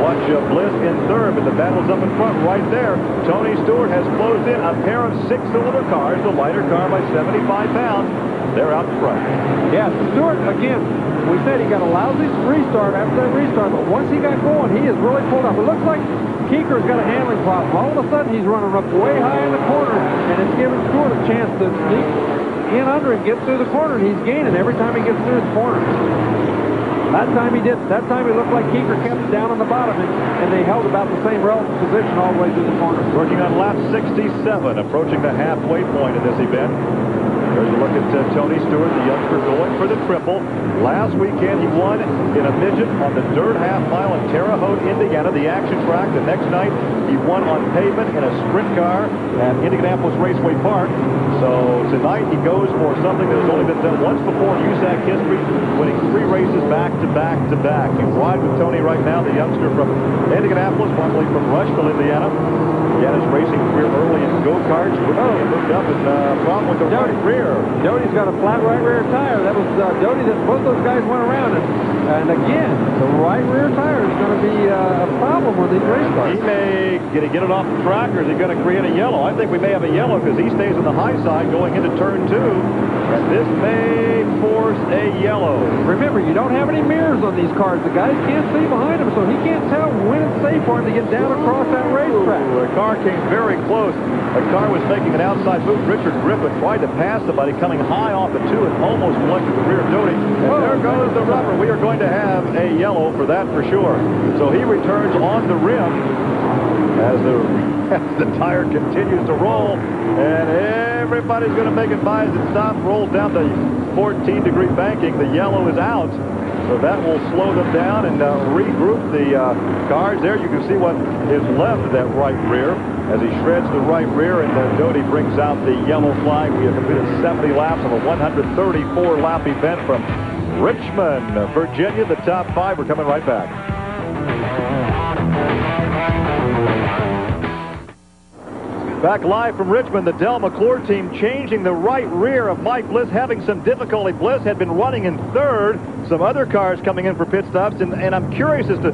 Watch Bliss in 3rd, but the battle's up in front right there. Tony Stewart has closed in a pair of 6-cylinder cars, the lighter car by 75 pounds. They're out front. Yeah, Stewart, again, we said he got a lousy restart after that restart, but once he got going, he has really pulled up. It looks like Keeker's got a handling problem. All of a sudden, he's running up way high in the corner, and it's giving Stewart a chance to sneak in under and get through the corner, and he's gaining every time he gets through his corner. That time he didn't. That time he looked like Keeker kept it down on the bottom, and they held about the same relative position all the way through the corner. Working on lap 67, approaching the halfway point in this event. There's a look at Tony Stewart, the youngster, going for the triple. Last weekend, he won in a midget on the dirt half mile in Terre Haute, Indiana, the action track. The next night, he won on pavement in a sprint car at Indianapolis Raceway Park. So tonight, he goes for something that has only been done once before in USAC history, winning 3 races back to back to back. You ride with Tony right now, the youngster from Indianapolis, formerly from Rushville, Indiana. He had his racing career early in go-karts. He moved up and problem with the right rear. Doty's got a flat right rear tire. That was Doty that both those guys went around. And again, the right rear tire is going to be a problem with these race cars. He may get it off the track, or is he going to create a yellow? I think we may have a yellow because he stays on the high side going into turn 2. And this may force a yellow. Remember, you don't have any mirrors on these cars. The guys can't see behind him, so he can't tell when it's safe for him to get down across that racetrack. The car came very close. The car was making an outside move. Richard Griffin tried to pass somebody coming high off the 2 and almost collected the rear of Doty. And there goes the rubber. We are going to have a yellow for that for sure. So he returns on the rim as the tire continues to roll. And everybody's going to make it by as it stops, rolls down the 14-degree banking. The yellow is out. So that will slow them down and regroup the cars. There you can see what is left of that right rear as he shreds the right rear, and Doty brings out the yellow flag. We have completed 70 laps of a 134-lap event from Richmond, Virginia. The top 5 are coming right back. Back live from Richmond, the Del McClure team changing the right rear of Mike Bliss, having some difficulty. Bliss had been running in 3rd. Some other cars coming in for pit stops, and I'm curious as to,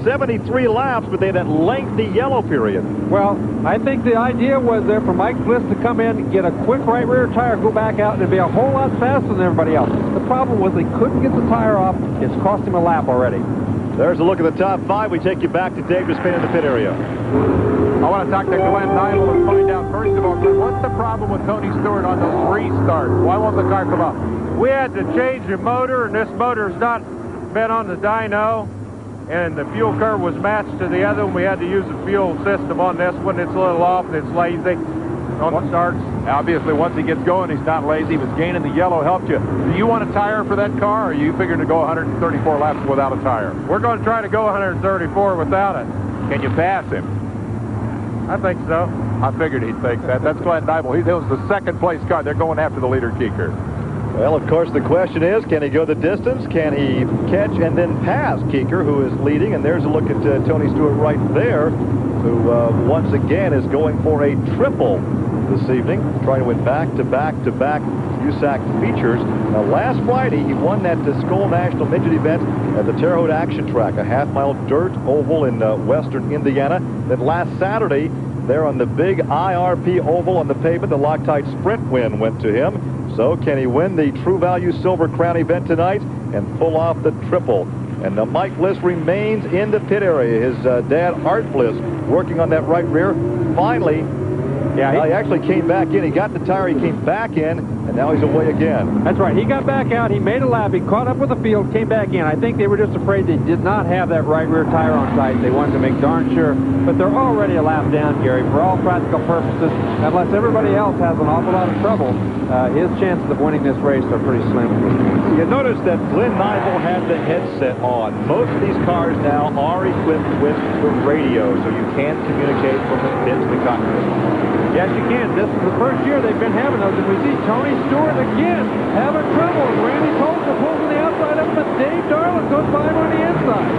73 laps, but they had that lengthy yellow period. Well, I think the idea was there for Mike Bliss to come in, get a quick right rear tire, go back out, and it'd be a whole lot faster than everybody else. The problem was they couldn't get the tire off. It's cost him a lap already. There's a look at the top 5. We take you back to Dave Despin in the pit area. I want to talk to Glenn Neibel and find out, first of all, Glenn, what's the problem with Tony Stewart on those restarts? Why won't the car come up? We had to change the motor, and this motor's not been on the dyno, and the fuel curve was matched to the other one. We had to use the fuel system on this one. It's a little off, and it's lazy on the starts. Obviously, once he gets going, he's not lazy. He was gaining the yellow, helped you. Do you want a tire for that car, or are you figuring to go 134 laps without a tire? We're going to try to go 134 without it. Can you pass him? I think so. I figured he'd think that. That's Glenn Neibel. He was the second-place car. They're going after the leader, Keeker. Well, of course, the question is, can he go the distance? Can he catch and then pass Keeker, who is leading? And there's a look at Tony Stewart right there, who once again is going for a triple this evening, trying to win back-to-back-to-back USAC features. Now, last Friday, he won that Skull National Midget event at the Terre Haute Action Track, a half-mile dirt oval in western Indiana. Then last Saturday, there on the big IRP oval on the pavement, the Loctite Sprint win went to him. So can he win the True Value Silver Crown event tonight and pull off the triple? And Mike Bliss remains in the pit area. His dad, Art Bliss, working on that right rear. Finally, he actually came back in. He got the tire, he came back in, and now he's away again. That's right. He got back out. He made a lap. He caught up with the field, came back in. I think they were just afraid they did not have that right rear tire on site. They wanted to make darn sure. But they're already a lap down, Gary, for all practical purposes. Unless everybody else has an awful lot of trouble, his chances of winning this race are pretty slim. You notice that Glenn Nibel had the headset on. Most of these cars now are equipped with the radio, so you can communicate from the pit to the cockpit. Yes, you can. This is the first year they've been having those, and we see Tony Stewart again having trouble. Randy Colton pulls on the outside of him, but Dave Darlin goes by him on the inside.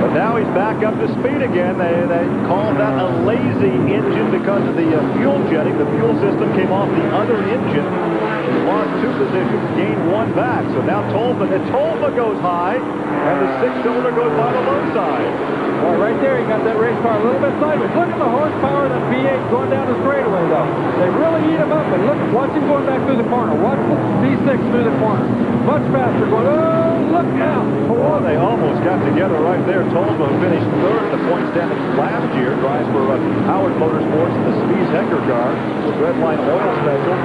But now he's back up to speed again. They call that a lazy engine because of the fuel jetting. The fuel system came off the other engine. He lost 2 positions, gained 1 back. So now Tolma goes high, and the 6-cylinder goes by the low side. Well, right there, he got that race car a little bit sideways. Look at the horsepower of that V8 going down the straightaway, though. They really eat him up, and look, watch him going back through the corner. Watch the V6 through the corner. Much faster going, oh, look out. Oh, they almost got together right there. Tolma finished 3rd in the point standings last year. Drives for Howard Motorsports in the Spies Hecker car with Redline Oil Special.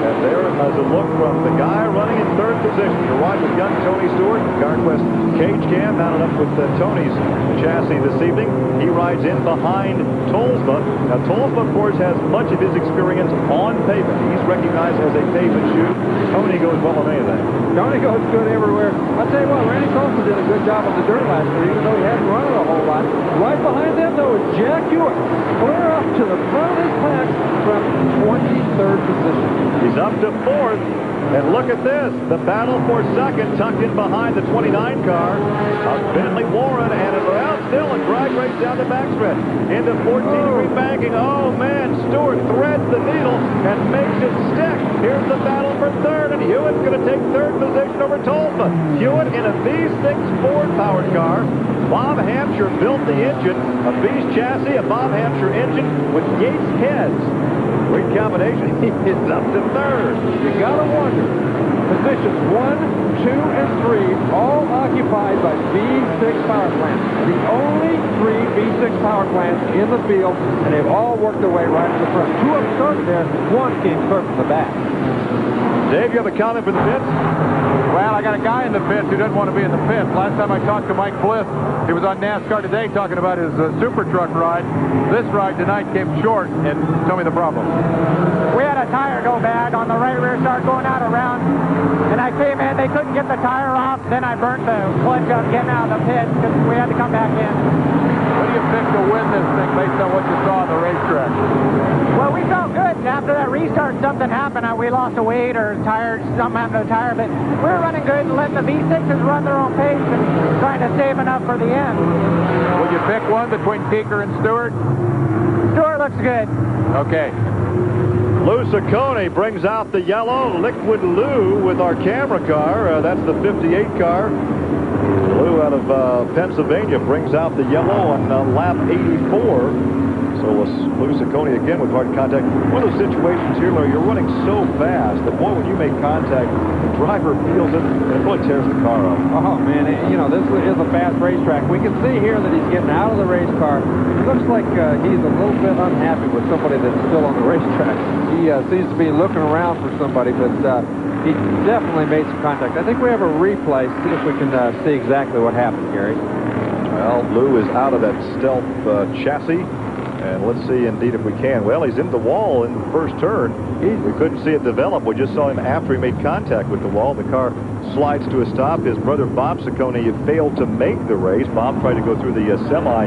And there is a look from the guy running in 3rd position. You're right with young Tony Stewart. CarQuest cage cam mounted up with Tony's chassis this evening. He rides in behind Tolsma. Now, Tolsma, of course, has much of his experience on pavement. He's recognized as a pavement shoe. Tony goes well on anything. Tony goes good everywhere. I'll tell you what, Randy Colton did a good job on the dirt last year, even though he hadn't run it a whole lot. Right behind them, though, is Jack Hewitt. Clear up to the front of his pack from 23rd position. He's up to 4th. And look at this, the battle for 2nd, tucked in behind the 29 car of Bentley Warren, and around still a drag race down the backstretch into 14-degree banking. Oh man, Stewart threads the needle and makes it stick. Here's the battle for 3rd, and Hewitt's going to take 3rd position over Tolma. Hewitt in a V6 Ford-powered car. Bob Hampshire built the engine, a Beast chassis, a Bob Hampshire engine with Yates heads. Great combination. He is up to 3rd. You gotta wonder. Positions 1, 2, and 3 all occupied by V6 power plants. The only 3 V6 power plants in the field, and they've all worked their way right to the front. 2 of them started there. 1 came clear from the back. Dave, you have a comment for the pits? Well, I got a guy in the pits who doesn't want to be in the pits. Last time I talked to Mike Bliss, he was on NASCAR Today talking about his super truck ride. This ride tonight came short, and tell me the problem. We had a tire go bad on the right rear, started going out around, and I came in, they couldn't get the tire off, then I burnt the clutch up getting out of the pit because we had to come back in. What do you pick to win this thing based on what you saw on the racetrack? Well, we felt good. After that restart, something happened. We lost a weight or tire, something happened to the tire, but we were running good and letting the V6s run their own pace and trying to save enough for the end. Would you pick one between Keeker and Stewart? Stewart looks good. Okay. Lou Ciccone brings out the yellow. Liquid Lou with our camera car. That's the 58 car. Lou out of Pennsylvania brings out the yellow on lap 84. So Lou Ciccone again with hard contact. One of those situations here, Larry, you're running so fast that, boy, when you make contact, the driver feels it, and it really tears the car up. Oh, man, you know, this is a fast racetrack. We can see here that he's getting out of the race car. It looks like he's a little bit unhappy with somebody that's still on the racetrack. He seems to be looking around for somebody, but he definitely made some contact. I think we have a replay, see if we can see exactly what happened, Gary. Well, Lou is out of that stealth chassis. And let's see, indeed, if we can. Well, he's in the wall in the first turn. We couldn't see it develop. We just saw him after he made contact with the wall. The car slides to a stop. His brother, Bob Ciccone, failed to make the race. Bob tried to go through the semi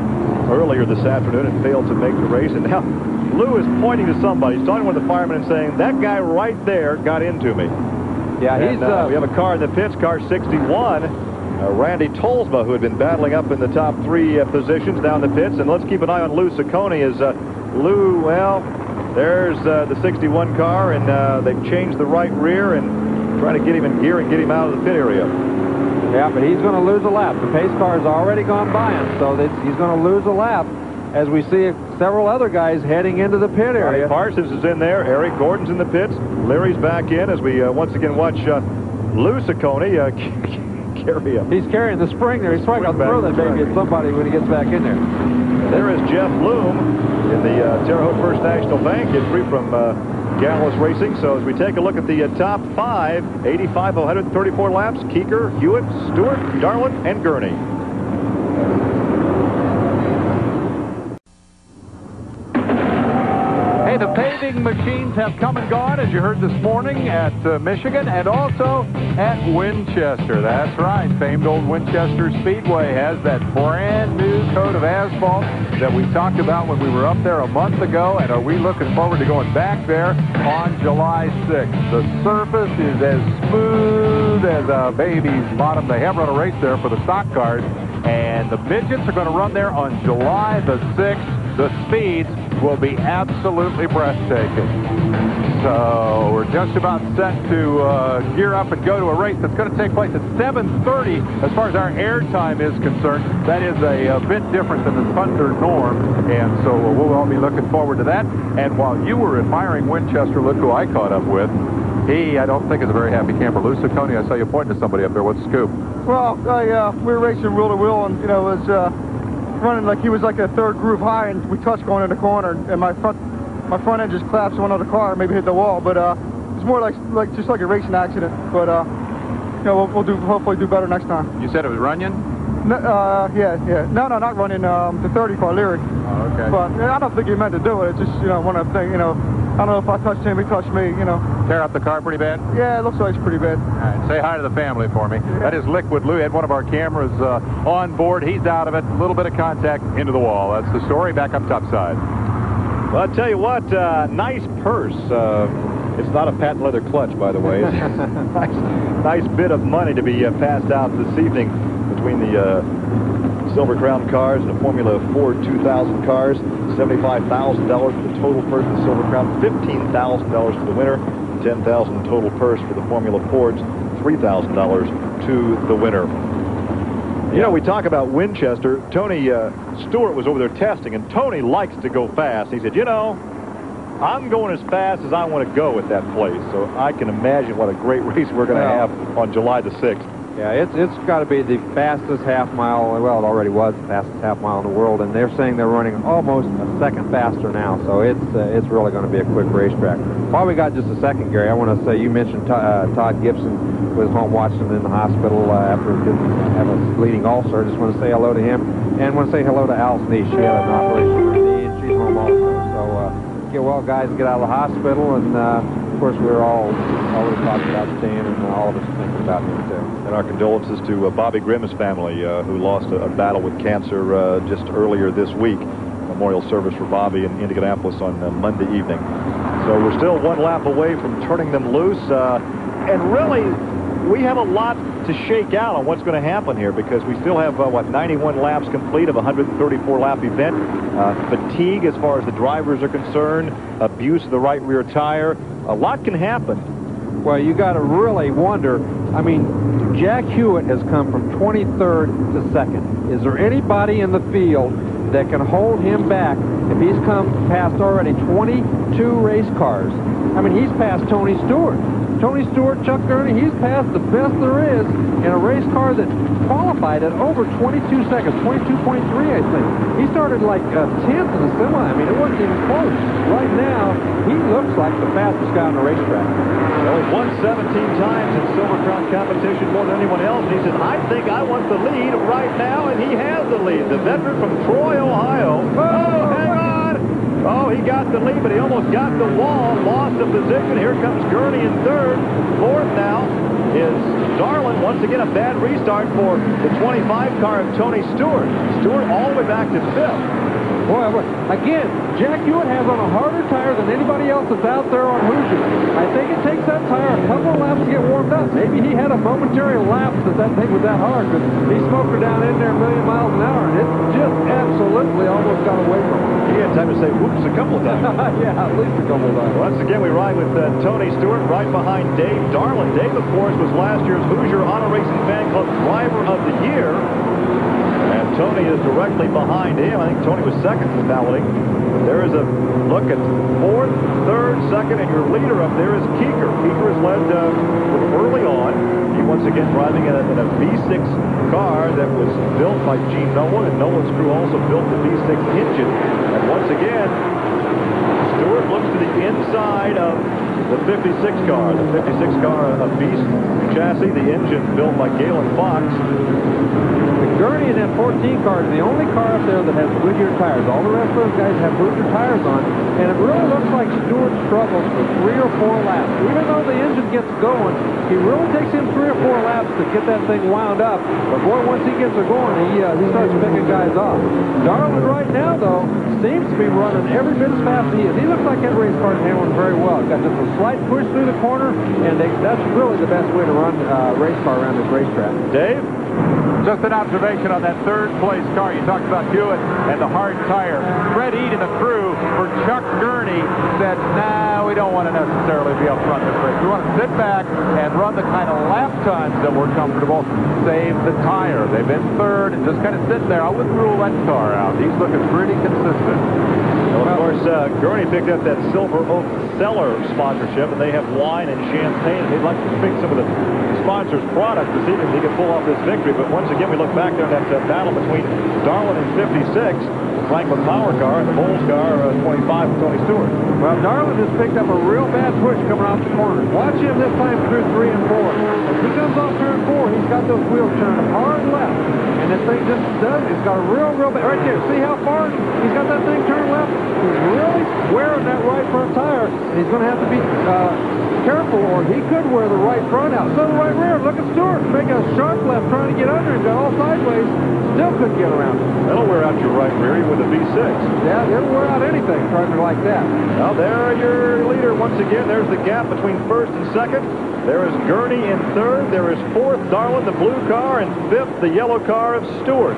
earlier this afternoon and failed to make the race. And now Lou is pointing to somebody. He's talking with the fireman and saying, that guy right there got into me. Yeah, he's... we have a car in the pits, car 61. Randy Tolsma, who had been battling up in the top 3 positions down the pits. And let's keep an eye on Lou Ciccone as Lou, well, There's the 61 car, and they've changed the right rear and trying to get him in gear and get him out of the pit area. Yeah, but he's going to lose a lap. The pace car has already gone by him, so he's going to lose a lap as we see several other guys heading into the pit area. Parsons is in there. Eric Gordon's in the pits. Leary's back in as we once again watch Lou Ciccone carry him. He's carrying the spring there. He's probably going to throw that baby at somebody when he gets back in there. There is Jeff Bloom in the Terre Haute First National Bank entry from Gallus Racing. So as we take a look at the top 5, 85 of 134 laps, Keeker, Hewitt, Stewart, Darlin, and Gurney. Hey, the paving machines have come and gone, as you heard this morning, at Michigan and also at Winchester. That's right. Famed old Winchester Speedway has that brand new coat of asphalt that we talked about when we were up there a month ago, and are we looking forward to going back there on July 6th. The surface is as smooth as a baby's bottom. They have run a race there for the stock cars, and the midgets are going to run there on July the 6th. The speeds will be absolutely breathtaking. So we're just about set to gear up and go to a race that's going to take place at 7:30 as far as our air time is concerned. That is a bit different than the Thunder norm, and so we'll all be looking forward to that. And while you were admiring Winchester, look who I caught up with. He, I don't think, is a very happy camper. Lou Ciccone, I saw you pointing to somebody up there. What's the scoop? Well, we were racing wheel to wheel, and, you know, it was running like he was like a third groove high, and we touched going in the corner, and my front end just collapsed on another car, maybe hit the wall, but it's more like just like a racing accident. But you know, we'll hopefully do better next time. You said it was Runyon? No, yeah. No, not Runyon. The 30 car, Leary. Oh, okay. But I don't think he meant to do it. It's just, you know, one of the things, you know. I don't know if I touched him, he touched me, you know. Tear up the car pretty bad? Yeah, it looks like it's pretty bad. All right, say hi to the family for me. Yeah. That is Liquid Lou. He had one of our cameras on board. He's out of it. A little bit of contact into the wall. That's the story. Back up top side. Well, I'll tell you what, nice purse. It's not a patent leather clutch, by the way. It's nice bit of money to be passed out this evening between the Silver Crown cars and the Formula Ford 2000 cars. $75,000 for the total purse for the Silver Crown, $15,000 for the winner, $10,000 total purse for the Formula Fords, $3,000 to the winner. You know, we talk about Winchester. Tony Stewart was over there testing, and Tony likes to go fast. He said, you know, I'm going as fast as I want to go at that place. So I can imagine what a great race we're going to have on July the 6th. Yeah, it's got to be the fastest half mile. Well, it already was the fastest half mile in the world, and they're saying they're running almost a second faster now. So it's really going to be a quick racetrack. While we got just a second, Gary, I want to say you mentioned Todd Gibson was home watching in the hospital after he didn't have a bleeding ulcer. I just want to say hello to him, and want to say hello to Al's niece. She had an operation on her knee, and she's home also. So get well, guys, and get out of the hospital. And of course, we're all always talking about Stan, and all of us are thinking about him too. And our condolences to Bobby Grimm's family, who lost a battle with cancer just earlier this week. Memorial service for Bobby in Indianapolis on Monday evening. So we're still one lap away from turning them loose. And really, we have a lot to shake out on what's going to happen here, because we still have, 91 laps complete of a 134-lap event. Fatigue as far as the drivers are concerned, abuse of the right rear tire. A lot can happen. Well, you got to really wonder. I mean, Jack Hewitt has come from 23rd to 2nd. Is there anybody in the field that can hold him back if he's come past already 22 race cars? I mean, he's passed Tony Stewart. Tony Stewart, Chuck Gurney, he's passed the best there is in a race car that qualified at over 22 seconds, 22.3, I think. He started like 10th in the semi. I mean, it wasn't even close. Right now, he looks like the fastest guy on the racetrack. Well, he's won 17 times in Silver Crown competition, more than anyone else. And he said, I think I want the lead right now, and he has the lead. The veteran from Troy, Ohio. Oh, hang on. Oh, he got the lead, but he almost got the wall, lost the position. Here comes Gurney in third. Fourth now is Darlin. Once again, a bad restart for the 25 car of Tony Stewart. Stewart all the way back to fifth. Boy, again, Jack Hewitt has on a harder tire than anybody else that's out there on Hoosier. I think it takes that tire a couple of laps to get warmed up. Maybe he had a momentary lapse that thing was that hard, but he smoked her down in there a million miles an hour, and it just absolutely almost got away from him. He had time to say, whoop, ropes a couple of times. Yeah, at least a couple of times. Once again, we ride with Tony Stewart right behind Dave Darland. Dave, of course, was last year's Hoosier Auto Racing Fan Club Driver of the Year. And Tony is directly behind him. I think Tony was second in the balloting. There is a look at fourth, third, second, and your leader up there is Keeker. Keeker has led from early on. He once again driving in a V6 car that was built by Gene Nolan, and Nolan's crew also built the V6 engine. And once again, Stewart looks to the inside of the 56 car. The 56 car, a beast chassis, the engine built by Galen Fox. The Gurney in that 14 car is the only car up there that has Goodyear tires. All the rest of those guys have Hoosier tires on, and it really looks like Stewart struggles for 3 or 4 laps. Even though the engine gets going, he really takes him 3 or 4 laps to get that thing wound up. But boy, once he gets her going, he starts picking guys off. Darland right now, though, seems to be running every bit as fast as he is. He looks like that race car is handling very well. He's got just a slight push through the corner, and that's really the best way to run a race car around this racetrack. Dave? Just an observation on that third-place car. You talked about Hewitt and the hard tire. Fred Eade and the crew for Chuck Gurney said, nah, we don't want to necessarily be up front this race. We want to sit back and run the kind of lap times that we're comfortable, save the tire. They've been third and just kind of sitting there. I wouldn't rule that car out. He's looking pretty consistent. Well, of course, Gurney picked up that Silver Oak Cellar sponsorship, and they have wine and champagne. They'd like to pick some of the sponsors' products this evening so he can pull off this victory. But once again, we look back there at that battle between Darland and 56, the Franklin Power car, and the Bowles car, 25 with Tony Stewart. Well, Darland has picked up a real bad push coming off the corner. Watch him this time through 3 and 4. As he comes off turn 4, he's got those wheels turning hard left. And this thing just does, it's got a real bad, right there. See how far he's got that thing turned left? He's really wearing that right front tire, and he's going to have to be careful, or he could wear the right front out. So the right rear, look at Stewart making a sharp left trying to get under him, got all sideways, still couldn't get around him. That'll wear out your right rear with a V6. Yeah, it'll wear out anything trying to like that. Now there your leader once again. There's the gap between first and second. There is Gurney in third. There is fourth Darland, the blue car, and fifth the yellow car of Stewart.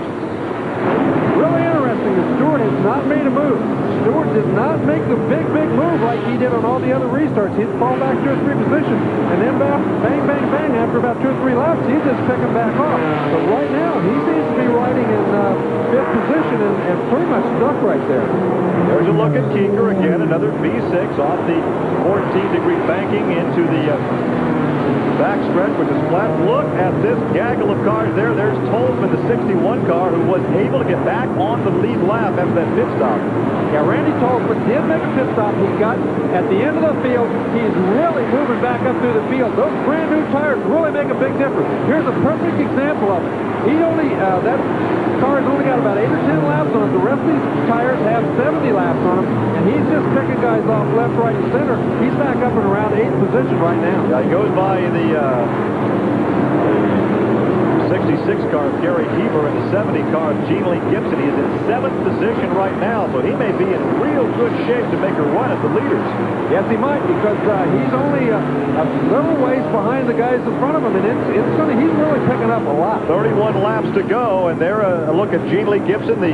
Really interesting that Stewart has not made a move. Stewart did not make the big move like he did on all the other restarts. He'd fall back 2 or 3 positions, and then bang, bang, bang, after about 2 or 3 laps, he's just picking back off. But right now, he seems to be riding in 5th position and pretty much stuck right there. There's a look at Keeker again, another V6 off the 14-degree banking into the backstretch, which is flat. Look at this gaggle of cars there. There's Tolzman, the 61 car, who was able to get back on the lead lap after that pit stop. Yeah, Randy Tolzman did make a pit stop. He got at the end of the field. He's really moving back up through the field. Those brand new tires really make a big difference. Here's a perfect example of it. He only, that car's only got about 8 or 10 laps on it. The rest of these tires have 70 laps on them, and he's just picking guys off left, right, and center. He's back up in around 8th position right now. Yeah, he goes by the 66 car of Gary Heber and the 70 car of Gene Lee Gibson. He is in 7th position right now, so he may be in real good shape to make a run at the leaders. Yes, he might, because he's only a little ways behind the guys in front of him, and he's really picking up a lot. 31 laps to go, and there a look at Gene Lee Gibson, the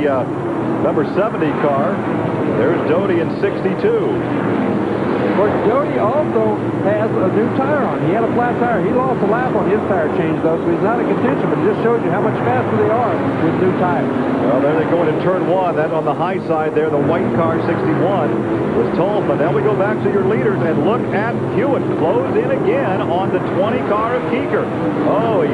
number 70 car. There's Doty in 62. Of course, Doty also has a new tire on. He had a flat tire. He lost a lap on his tire change, though, so he's not in contention, but it just shows you how much faster they are with new tires. Well, there they go into turn 1. That on the high side there, the white car 61 was Tolzman. Now we go back to your leaders and look at Hewitt. Closed in again on the 20 car of Keeker. Oh, he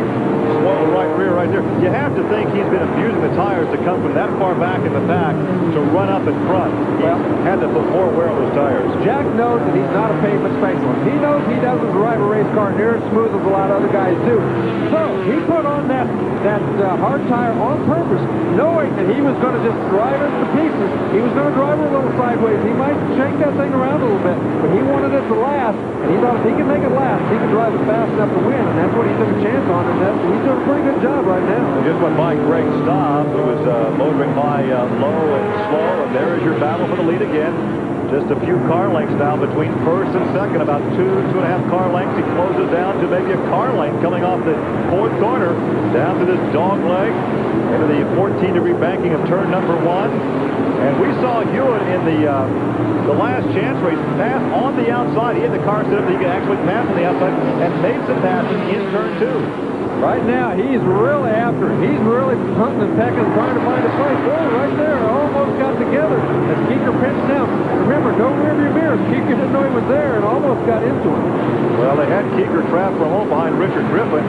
swung the right rear right there. You have to think he's been abusing the tires to come from that far back in the back to run up in front. He had to put more wear on those tires. Jack knows that he's not a pavement specialist. He knows he doesn't drive a race car near as smooth as a lot of other guys do. So he put on that hard tire on purpose, knowing that he was going to just drive it to pieces. He was going to drive it a little sideways. He might shake that thing around a little bit, but he wanted it to last, and he thought if he could make it last, he could drive it fast enough to win, and that's what he took a chance on, and he's doing a pretty good job right now. He just went by Greg Staub, who was motoring by low and slow, and there is your battle for the lead again. Just a few car lengths now between first and second, about 2.5 car lengths. He closes down to maybe a car length coming off the fourth corner, down to this dog leg, into the 14-degree banking of turn number 1. And we saw Hewitt in the last chance race pass on the outside. He had the car set up that he could actually pass on the outside and made some passes in turn 2. Right now, he's really after it. He's really hunting and pecking, trying to find a place. Oh, right there, almost got together as Keeker pinched down. Remember, don't rear your mirrors. Keeker didn't know he was there and almost got into it. Well, they had Keeker trapped for a moment behind Richard Griffin.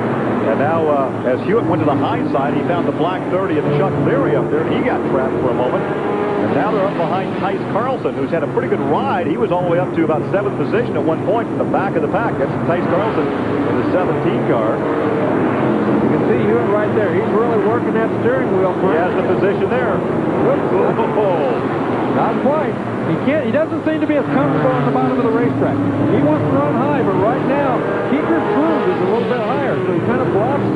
And now, as Hewitt went to the high side, he found the black 30 of Chuck Leary up there, and he got trapped for a moment. And now they're up behind Tice Carlson, who's had a pretty good ride. He was all the way up to about 7th position at one point from the back of the pack. That's Tice Carlson in the 17 car. You can see Hewitt right there. He's really working that steering wheel. He has the position there. Not quite. He doesn't seem to be as comfortable on the bottom of the racetrack. He wants to run high, but right now, Keeker's groove is a little bit higher, so he kind of blocks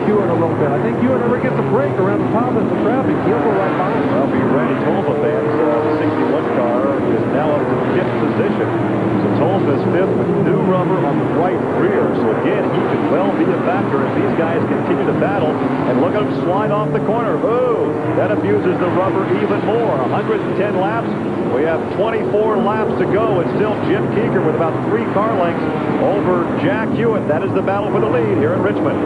Hewitt a little bit. I think Hewitt never gets a break around the top of the traffic. He'll go right behind him. Well, for you Randy Tolma fans, the 61 car is now up to 5th position. So Tolma is 5th with new rubber on the right rear. So again, he could well be a factor if these guys continue to battle. And look at him slide off the corner. Ooh, that abuses the rubber even more. 110 laps. We have 24 laps to go, and still Jim Keeker with about 3 car lengths over Jack Hewitt. That is the battle for the lead here in Richmond.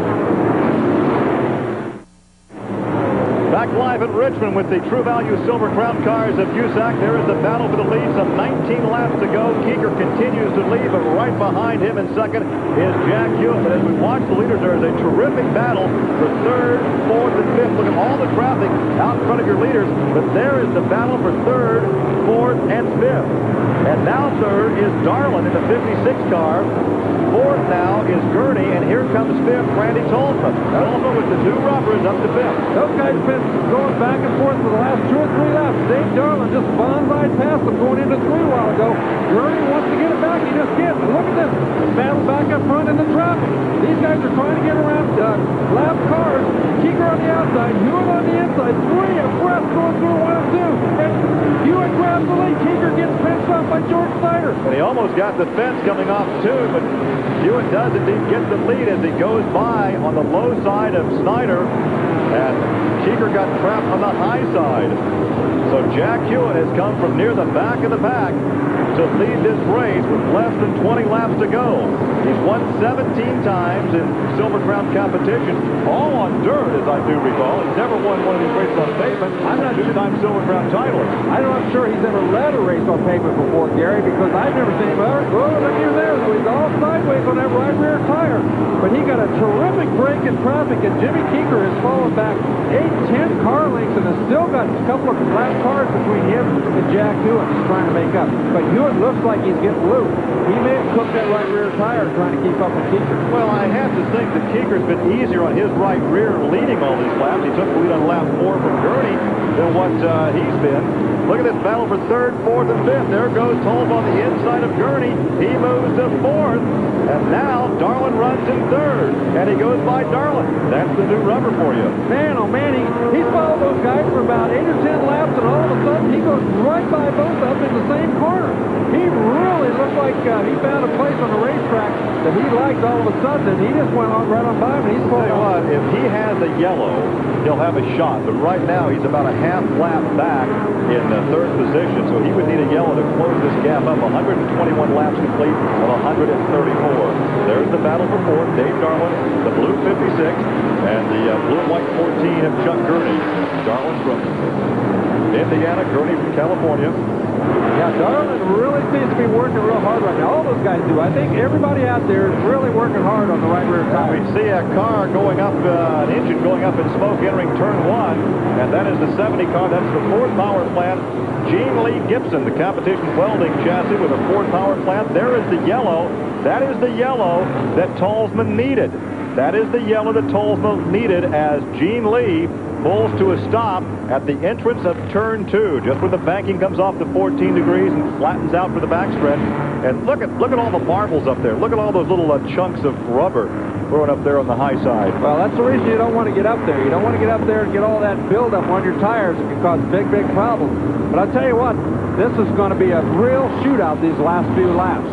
Back live in Richmond with the True Value Silver Crown cars of USAC. There is the battle for the lead. Some 19 laps to go. Keeker continues to lead, but right behind him in second is Jack Hewitt. But as we watch the leaders, there is a terrific battle for 3rd, 4th, and 5th. Look at all the traffic out in front of your leaders. But there is the battle for 3rd, 4th, and 5th. And now 3rd is Darlin in the 56 car. 4th now is Gurney, and here comes 5th, Randy Tolma. Tolma with the new rubber is up to 5th. Those guys have been going back and forth for the last 2 or 3 laps. Dave Darlin just bonsai'd past them going into 3 a while ago. Gurney wants to get it back. He just can't. Look at this. Battle back up front in the traffic. These guys are trying to get around lap cars. Keeker on the outside, Hewitt on the inside. 3 abreast going through 1 and 2. And Hewitt grabs the lead. Keeker gets pinched off by George Snyder. And he almost got the fence coming off too, but Hewitt does indeed get the lead as he goes by on the low side of Snyder. And Keeker got trapped on the high side. So Jack Hewitt has come from near the back of the pack to lead this race with less than 20 laps to go. He's won 17 times in Silver Crown competition, all on dirt, as I do recall. He's never won one of these races on pavement. I'm not 2-time Silver Crown titleist. I'm not sure he's ever led a race on pavement before, Gary, because I've never seen him. Oh, look here there. So he's all sideways on that right rear tire. But he got a terrific break in traffic, and Jimmy Keeker has fallen back 8-10 car lengths and has still got a couple of lap cars between him and Jack Hewitt trying to make up. But Hewitt looks like he's getting loose. He may have cooked that right rear tire trying to keep up with Keeker. Well, I have to think that Keeker's been easier on his right rear leading all these laps. He took the lead on lap 4 from Gurney than what he's been. Look at this battle for 3rd, 4th, and 5th. There goes Tolma on the inside of Gurney. He moves to 4th. And now Darlin runs in 3rd. And he goes by Darlin. That's the new rubber for you. Man, oh man, he's followed those guys for about 8 or 10 laps, and all of a sudden he goes right by both of them in the same corner. He really looked like he found a place on the racetrack that he liked all of a sudden, and he just went right on by him, and he's pulled on. If he has a yellow, he'll have a shot. But right now, he's about a half lap back in 3rd position, so he would need a yellow to close this gap up. 121 laps complete of 134. There's the battle for 4th. Dave Darlin, the blue 56, and the blue and white 14 of Chuck Gurney. Darlin from Indiana, Gurney from California. Yeah, Darlin really seems to be working real hard right now. All those guys do. I think everybody out there is really working hard on the right rear tire. We see a car going up, an engine going up in smoke entering turn 1, and that is the 70 car. That's the Ford power plant. Gene Lee Gibson, the competition welding chassis with a Ford power plant. There is the yellow. That is the yellow that Tolsman needed. That is the yellow that Tolsman needed as Gene Lee pulls to a stop at the entrance of turn 2, just where the banking comes off the 14 degrees and flattens out for the backstretch. And look at all the marbles up there. Look at all those little chunks of rubber. throwing up there on the high side. Well, that's the reason you don't want to get up there. You don't want to get up there and get all that buildup on your tires. It can cause big, big problems. But I'll tell you what, this is going to be a real shootout these last few laps.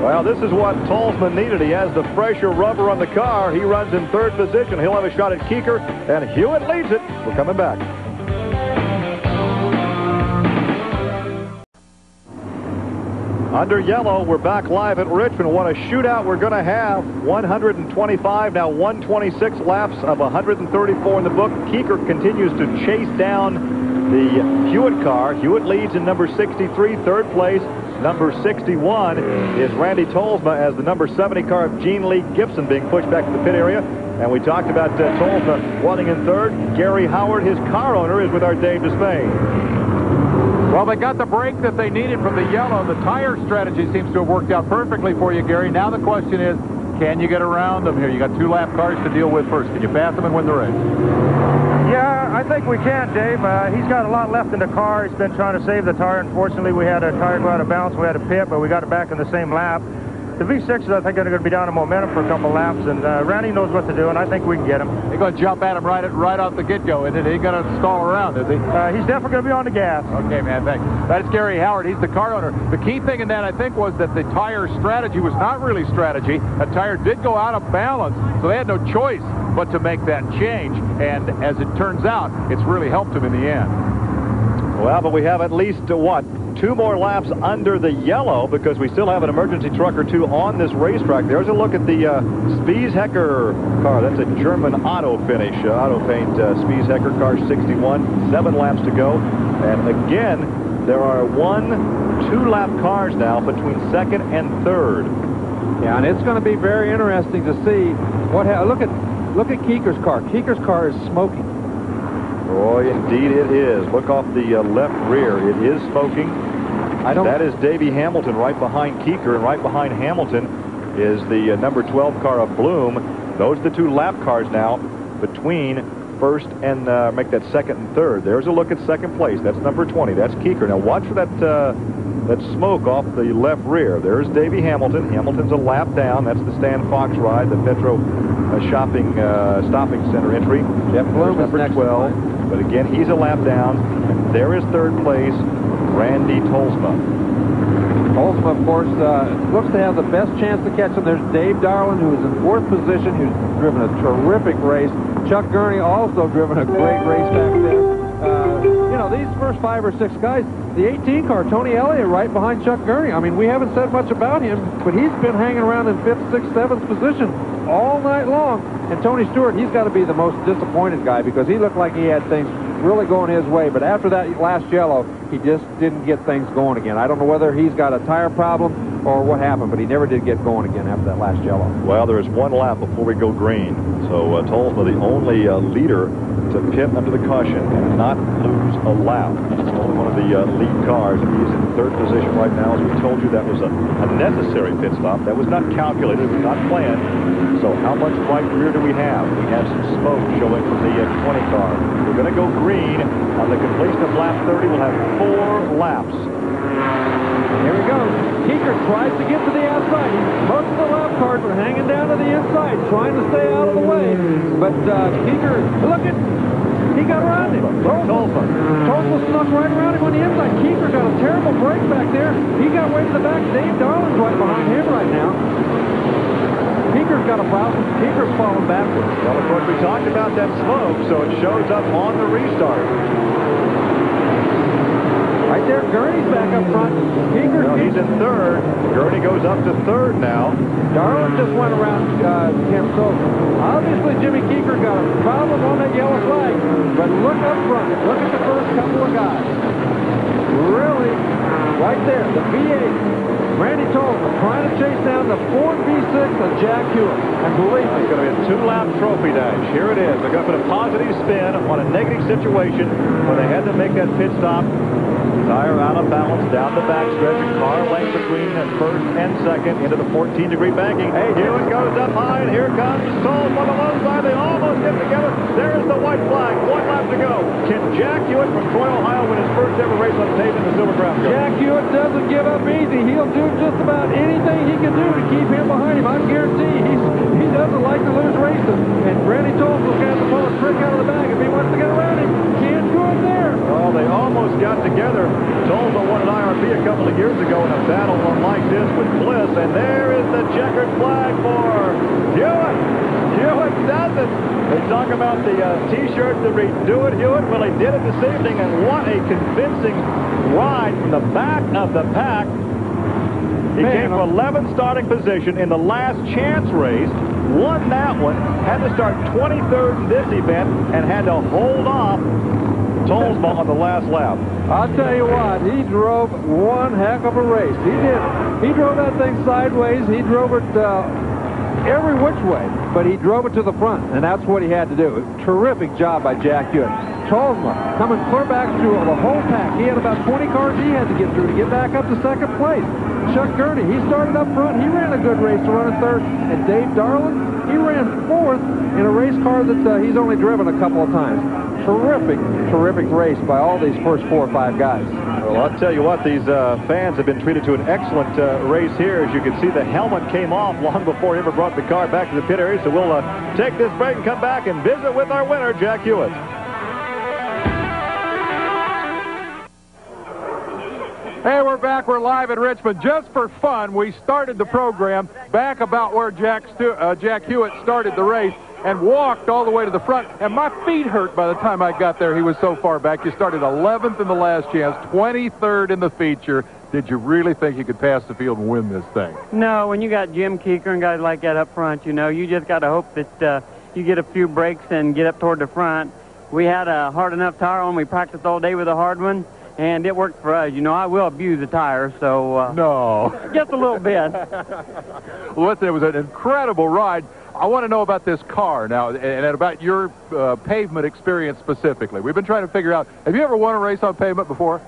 Well, this is what Tolsma needed. He has the fresher rubber on the car. He runs in third position. He'll have a shot at Keeker, and Hewitt leads it. We're coming back. Under yellow, we're back live at Richmond. What a shootout we're going to have. 125, now 126 laps of 134 in the book. Keeker continues to chase down the Hewitt car. Hewitt leads in number 63, third place. Number 61 is Randy Tolsma as the number 70 car of Gene Lee Gibson being pushed back to the pit area. And we talked about Tolsma running in third. Gary Howard, his car owner, is with our Dave Despain. Well, they got the break that they needed from the yellow. The tire strategy seems to have worked out perfectly for you, Gary. Now the question is, can you get around them here? You got 2 lap cars to deal with first. Can you pass them and win the race? Yeah, I think we can, Dave. He's got a lot left in the car. He's been trying to save the tire. Unfortunately, we had a tire go out of balance. We had a pit, but we got it back in the same lap. The V6s, I think, are going to be down in momentum for a couple laps, and Randy knows what to do, and I think we can get him. He's going to jump at him right off the get-go, isn't it? He ain't going to stall around, is he? He's definitely going to be on the gas. Okay, man, thanks. That's Gary Howard. He's the car owner. The key thing in that, I think, was that the tire strategy was not really strategy. That tire did go out of balance, so they had no choice but to make that change, and as it turns out, it's really helped him in the end. Well, but we have at least, 2 more laps under the yellow because we still have an emergency truck or 2 on this racetrack. There's a look at the Spies-Hecker car. That's a German auto finish. Auto paint Spies-Hecker car 61. 7 laps to go. And again, there are 2-lap cars now between second and third. Yeah, and it's going to be very interesting to see what look at Keeker's car. Keeker's car is smoking. Boy, indeed it is. Look off the left rear. It is smoking. That is Davey Hamilton right behind Keeker, and right behind Hamilton is the number 12 car of Bloom. Those are the 2 lap cars now between first and make that second and third. There's a look at second place. That's number 20. That's Keeker. Now watch for that smoke off the left rear. There's Davey Hamilton. Hamilton's a lap down. That's the Stan Fox ride, the Metro stopping center entry. Jeff Bloom is number 12. But again, he's a lap down. And there is third place, Randy Tolsma. Tolsma, of course, looks to have the best chance to catch him. There's Dave Darwin, who is in 4th position, who's driven a terrific race. Chuck Gurney also driven a great race back there. You know, these first 5 or 6 guys, the 18 car, Tony Elliott, right behind Chuck Gurney. I mean, we haven't said much about him, but he's been hanging around in 5th, 6th, 7th position all night long. And Tony Stewart, he's got to be the most disappointed guy because he looked like he had things really going his way. But after that last yellow, he just didn't get things going again. I don't know whether he's got a tire problem or what happened, but he never did get going again after that last yellow. Well, there is 1 lap before we go green. So Tolsma, the only leader to pit under the caution and not lose a lap. It's only one of the lead cars. He's in 3rd position right now. As we told you, that was a necessary pit stop. That was not calculated. It was not planned. So how much right rear do we have? We have some smoke showing from the 20 car. We're going to go green. On the completion of lap 30, we'll have 4 laps. Here we go. Keeker tries to get to the outside. Most of the lap cars are hanging down to the inside, trying to stay out of the way. But Keeker, look at, he got around him. Tolsma snuck right around him on the inside. Keeker got a terrible break back there. He got way to the back. Dave Darwin's right behind him right now. Keeker's got a problem. Keeker's falling backwards. Well, of course, we talked about that smoke, so it shows up on the restart. Right there, Gurney's back up front. He's in 3rd. Gurney goes up to 3rd now. Darwin just went around him. So obviously Jimmy Keeker got a problem on that yellow flag. But look up front. Look at the first couple of guys. Really, right there, the V8. Randy Tolsma trying to chase down the Ford V6 of Jack Hewitt. And believe me, it's going to be a 2-lap trophy dash. Here it is. They're going to put a positive spin on a negative situation where they had to make that pit stop. Tire out of balance down the backstretch. Car lane between first and second into the 14-degree banking. Hey, Hewitt goes up high, and here comes Tolsma on the low side. They almost get together. There's the white flag. 1 lap to go. Can Jack Hewitt from Troy, Ohio win his first ever race on tape in the Silver Crown Cup? Jack Hewitt doesn't give up easy. He'll do just about anything he can do to keep him behind him. I guarantee he's doesn't like to lose races. And Randy Tolles will have to pull a trick out of the bag if he wants to get around him. Can't do it there. Well, they almost got together. Tolles won an IRP a couple of years ago in a battle like this with Bliss, and there is the checkered flag for Hewitt. Hewitt does it. They talk about the T-shirt to read "Do It, Hewitt." Well, he did it this evening, and what a convincing ride from the back of the pack. He came to 11th starting position in the last chance race, won that one, had to start 23rd in this event, and had to hold off Tolles on the last lap. I'll tell you what, he drove one heck of a race. He did. He drove that thing sideways. He drove it every which way, but he drove it to the front, and that's what he had to do. Terrific job by Jack Hewitt. Tolzma coming clear back through the whole pack. He had about 20 cars he had to get through to get back up to second place. Chuck Gurney, he started up front. He ran a good race to run in third. And Dave Darland, he ran fourth in a race car that he's only driven a couple of times. Terrific, terrific race by all these first 4 or 5 guys. Well, I'll tell you what, these fans have been treated to an excellent race here. As you can see, the helmet came off long before he ever brought the car back to the pit area. So we'll take this break and come back and visit with our winner, Jack Hewitt. Hey, we're back. We're live in Richmond. Just for fun, we started the program back about where Jack Hewitt started the race and walked all the way to the front. And my feet hurt by the time I got there. He was so far back. You started 11th in the last chance, 23rd in the feature. Did you really think you could pass the field and win this thing? No, when you got Jim Keeker and guys like that up front, you know, you just got to hope that you get a few breaks and get up toward the front. We had a hard enough tire on. We practiced all day with a hard one. And it worked for us. You know, I will abuse the tires, so... no. Just a little bit. Well, listen, it was an incredible ride. I want to know about this car now, and about your pavement experience specifically. We've been trying to figure out, have you ever won a race on pavement before?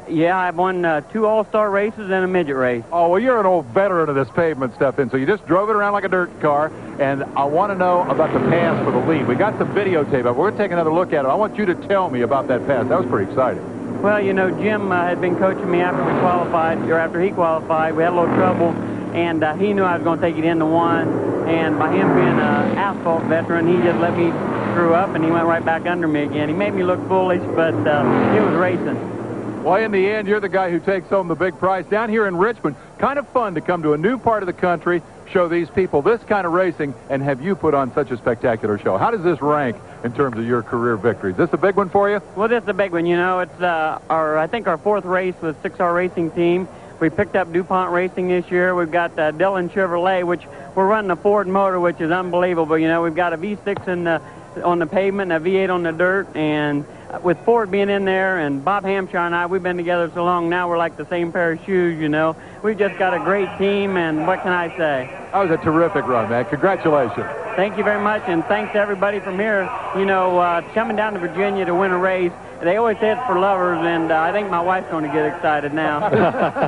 Yeah, I've won 2 all-star races and a midget race. Oh, well, you're an old veteran of this pavement stuff, and so you just drove it around like a dirt car, and I want to know about the pass for the lead. We got some videotape of it. We're going to take another look at it. I want you to tell me about that pass. That was pretty exciting. Well, you know, Jim had been coaching me after we qualified, or after he qualified. We had a little trouble, and he knew I was going to take it into 1. And by him being an asphalt veteran, he just let me screw up, and he went right back under me again. He made me look foolish, but it was racing. Well, in the end, you're the guy who takes home the big prize. Down here in Richmond, kind of fun to come to a new part of the country, show these people this kind of racing, and have you put on such a spectacular show. How does this rank in terms of your career victories? Is this a big one for you? Well, this is a big one. You know, it's I think our 4th race with 6R Racing Team. We picked up DuPont Racing this year. We've got Dillon Chevrolet, which we're running a Ford motor, which is unbelievable. You know, we've got a V6 on the pavement, and a V8 on the dirt, and with Ford being in there, and Bob Hampshire and I, we've been together so long now, we're like the same pair of shoes, you know. We've just got a great team, and what can I say? That was a terrific run, man. Congratulations. Thank you very much, and thanks to everybody from here. You know, coming down to Virginia to win a race, they always say it's for lovers, and I think my wife's going to get excited now.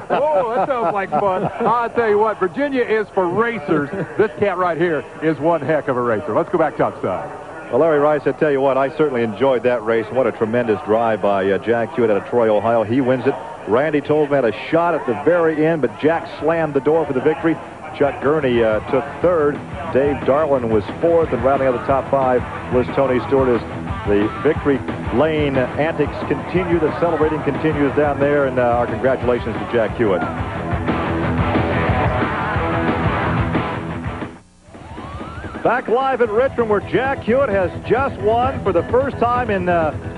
Oh, that sounds like fun. I'll tell you what, Virginia is for racers. This cat right here is one heck of a racer. Let's go back topside. Well, Larry Rice, I tell you what, I certainly enjoyed that race. What a tremendous drive by Jack Hewitt out of Troy, Ohio. He wins it. Randy Tolzma had a shot at the very end, but Jack slammed the door for the victory. Chuck Gurney took 3rd. Dave Darland was 4th, and rounding out the top 5 was Tony Stewart as the victory lane antics continue. The celebrating continues down there, and our congratulations to Jack Hewitt. Back live at Richmond, where Jack Hewitt has just won for the first time in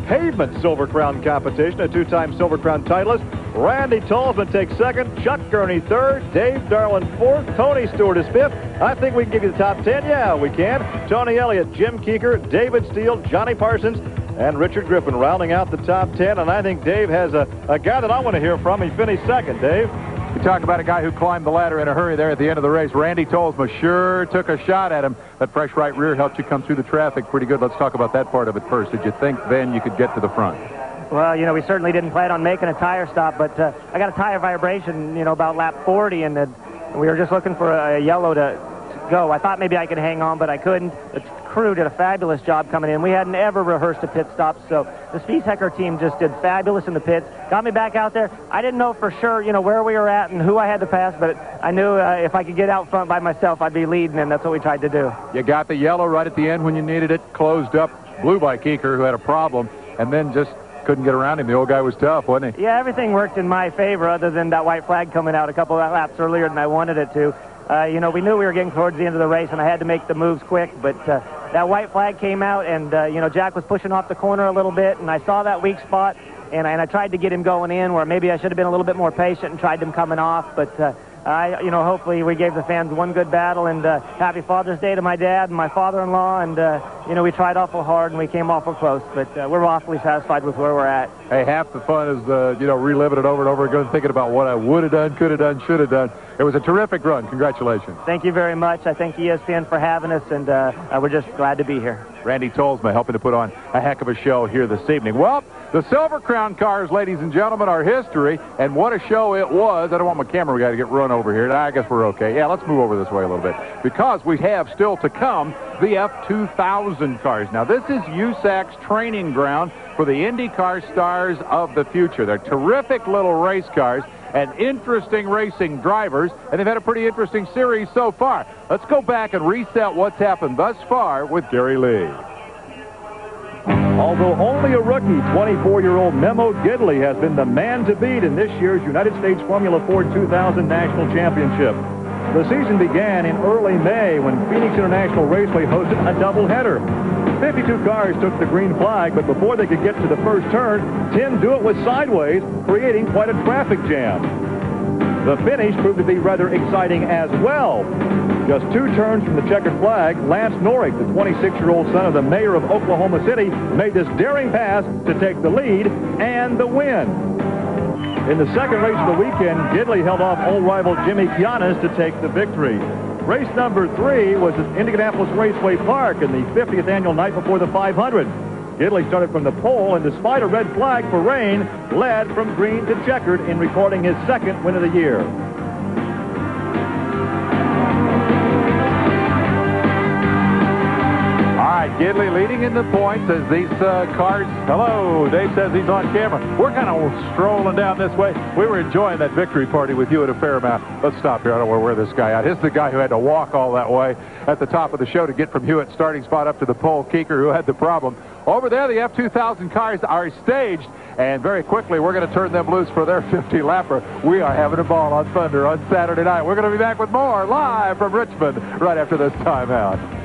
pavement Silver Crown competition, a 2-time Silver Crown titleist. Randy Tolzma takes 2nd, Chuck Gurney 3rd, Dave Darland 4th, Tony Stewart is 5th. I think we can give you the top 10. Yeah, we can. Tony Elliott, Jim Keeker, David Steele, Johnny Parsons, and Richard Griffin rounding out the top 10. And I think Dave has a guy that I want to hear from. He finished 2nd, Dave. You talk about a guy who climbed the ladder in a hurry there at the end of the race. Randy Tolzma sure took a shot at him. That fresh right rear helped you come through the traffic pretty good. Let's talk about that part of it first. Did you think then you could get to the front? Well, you know, we certainly didn't plan on making a tire stop, but I got a tire vibration, you know, about lap 40, and we were just looking for a yellow to go. I thought maybe I could hang on, but I couldn't. The crew did a fabulous job coming in. We hadn't ever rehearsed a pit stop, so the Spieshecker team just did fabulous in the pits. Got me back out there. I didn't know for sure, you know, where we were at and who I had to pass, but I knew if I could get out front by myself, I'd be leading, and that's what we tried to do. You got the yellow right at the end when you needed it, closed up, blue by Keeker, who had a problem, and then just couldn't get around him. The old guy was tough, wasn't he? Yeah, everything worked in my favor other than that white flag coming out a couple of laps earlier than I wanted it to. You know, we knew we were getting towards the end of the race, and I had to make the moves quick, but that white flag came out, and, you know, Jack was pushing off the corner a little bit, and I saw that weak spot, and I tried to get him going in, where maybe I should have been a little bit more patient and tried him coming off, but you know, hopefully we gave the fans one good battle, and happy Father's Day to my dad and my father-in-law, and, you know, we tried awful hard, and we came awful close, but we're awfully satisfied with where we're at. Hey, half the fun is, you know, reliving it over and over again, thinking about what I would have done, could have done, should have done. It was a terrific run. Congratulations. Thank you very much. I thank ESPN for having us, and we're just glad to be here. Randy Tolsma helping to put on a heck of a show here this evening. Well, the Silver Crown cars, ladies and gentlemen, are history, and what a show it was. I don't want my camera guy to get run over here. I guess we're okay. Yeah, let's move over this way a little bit, because we have still to come the F2000 cars. Now, this is USAC's training ground for the IndyCar stars of the future. They're terrific little race cars and interesting racing drivers, and they've had a pretty interesting series so far. Let's go back and reset what's happened thus far with Gary Lee. Although only a rookie, 24-year-old Memo Gidley has been the man to beat in this year's United States Formula Ford 2000 National Championship. The season began in early May when Phoenix International Raceway hosted a doubleheader. 52 cars took the green flag, but before they could get to the first turn, Tim Dewitt was sideways, creating quite a traffic jam. The finish proved to be rather exciting as well. Just 2 turns from the checkered flag, Lance Norrick, the 26-year-old son of the mayor of Oklahoma City, made this daring pass to take the lead and the win. In the second race of the weekend, Gidley held off old rival Jimmy Kianis to take the victory. Race number 3 was at Indianapolis Raceway Park in the 50th annual night before the 500. Gidley started from the pole and, despite a red flag for rain, led from green to checkered in recording his second win of the year. Gidley leading in the points as these cars... Hello, Dave says he's on camera. We're kind of strolling down this way. We were enjoying that victory party with you at a fair amount. Let's stop here. I don't want to wear this guy out. Here's the guy who had to walk all that way at the top of the show to get from Hewitt's starting spot up to the pole, Keeker, who had the problem. Over there, the F2000 cars are staged, and very quickly we're going to turn them loose for their 50-lapper. We are having a ball on Thunder on Saturday night. We're going to be back with more live from Richmond right after this timeout.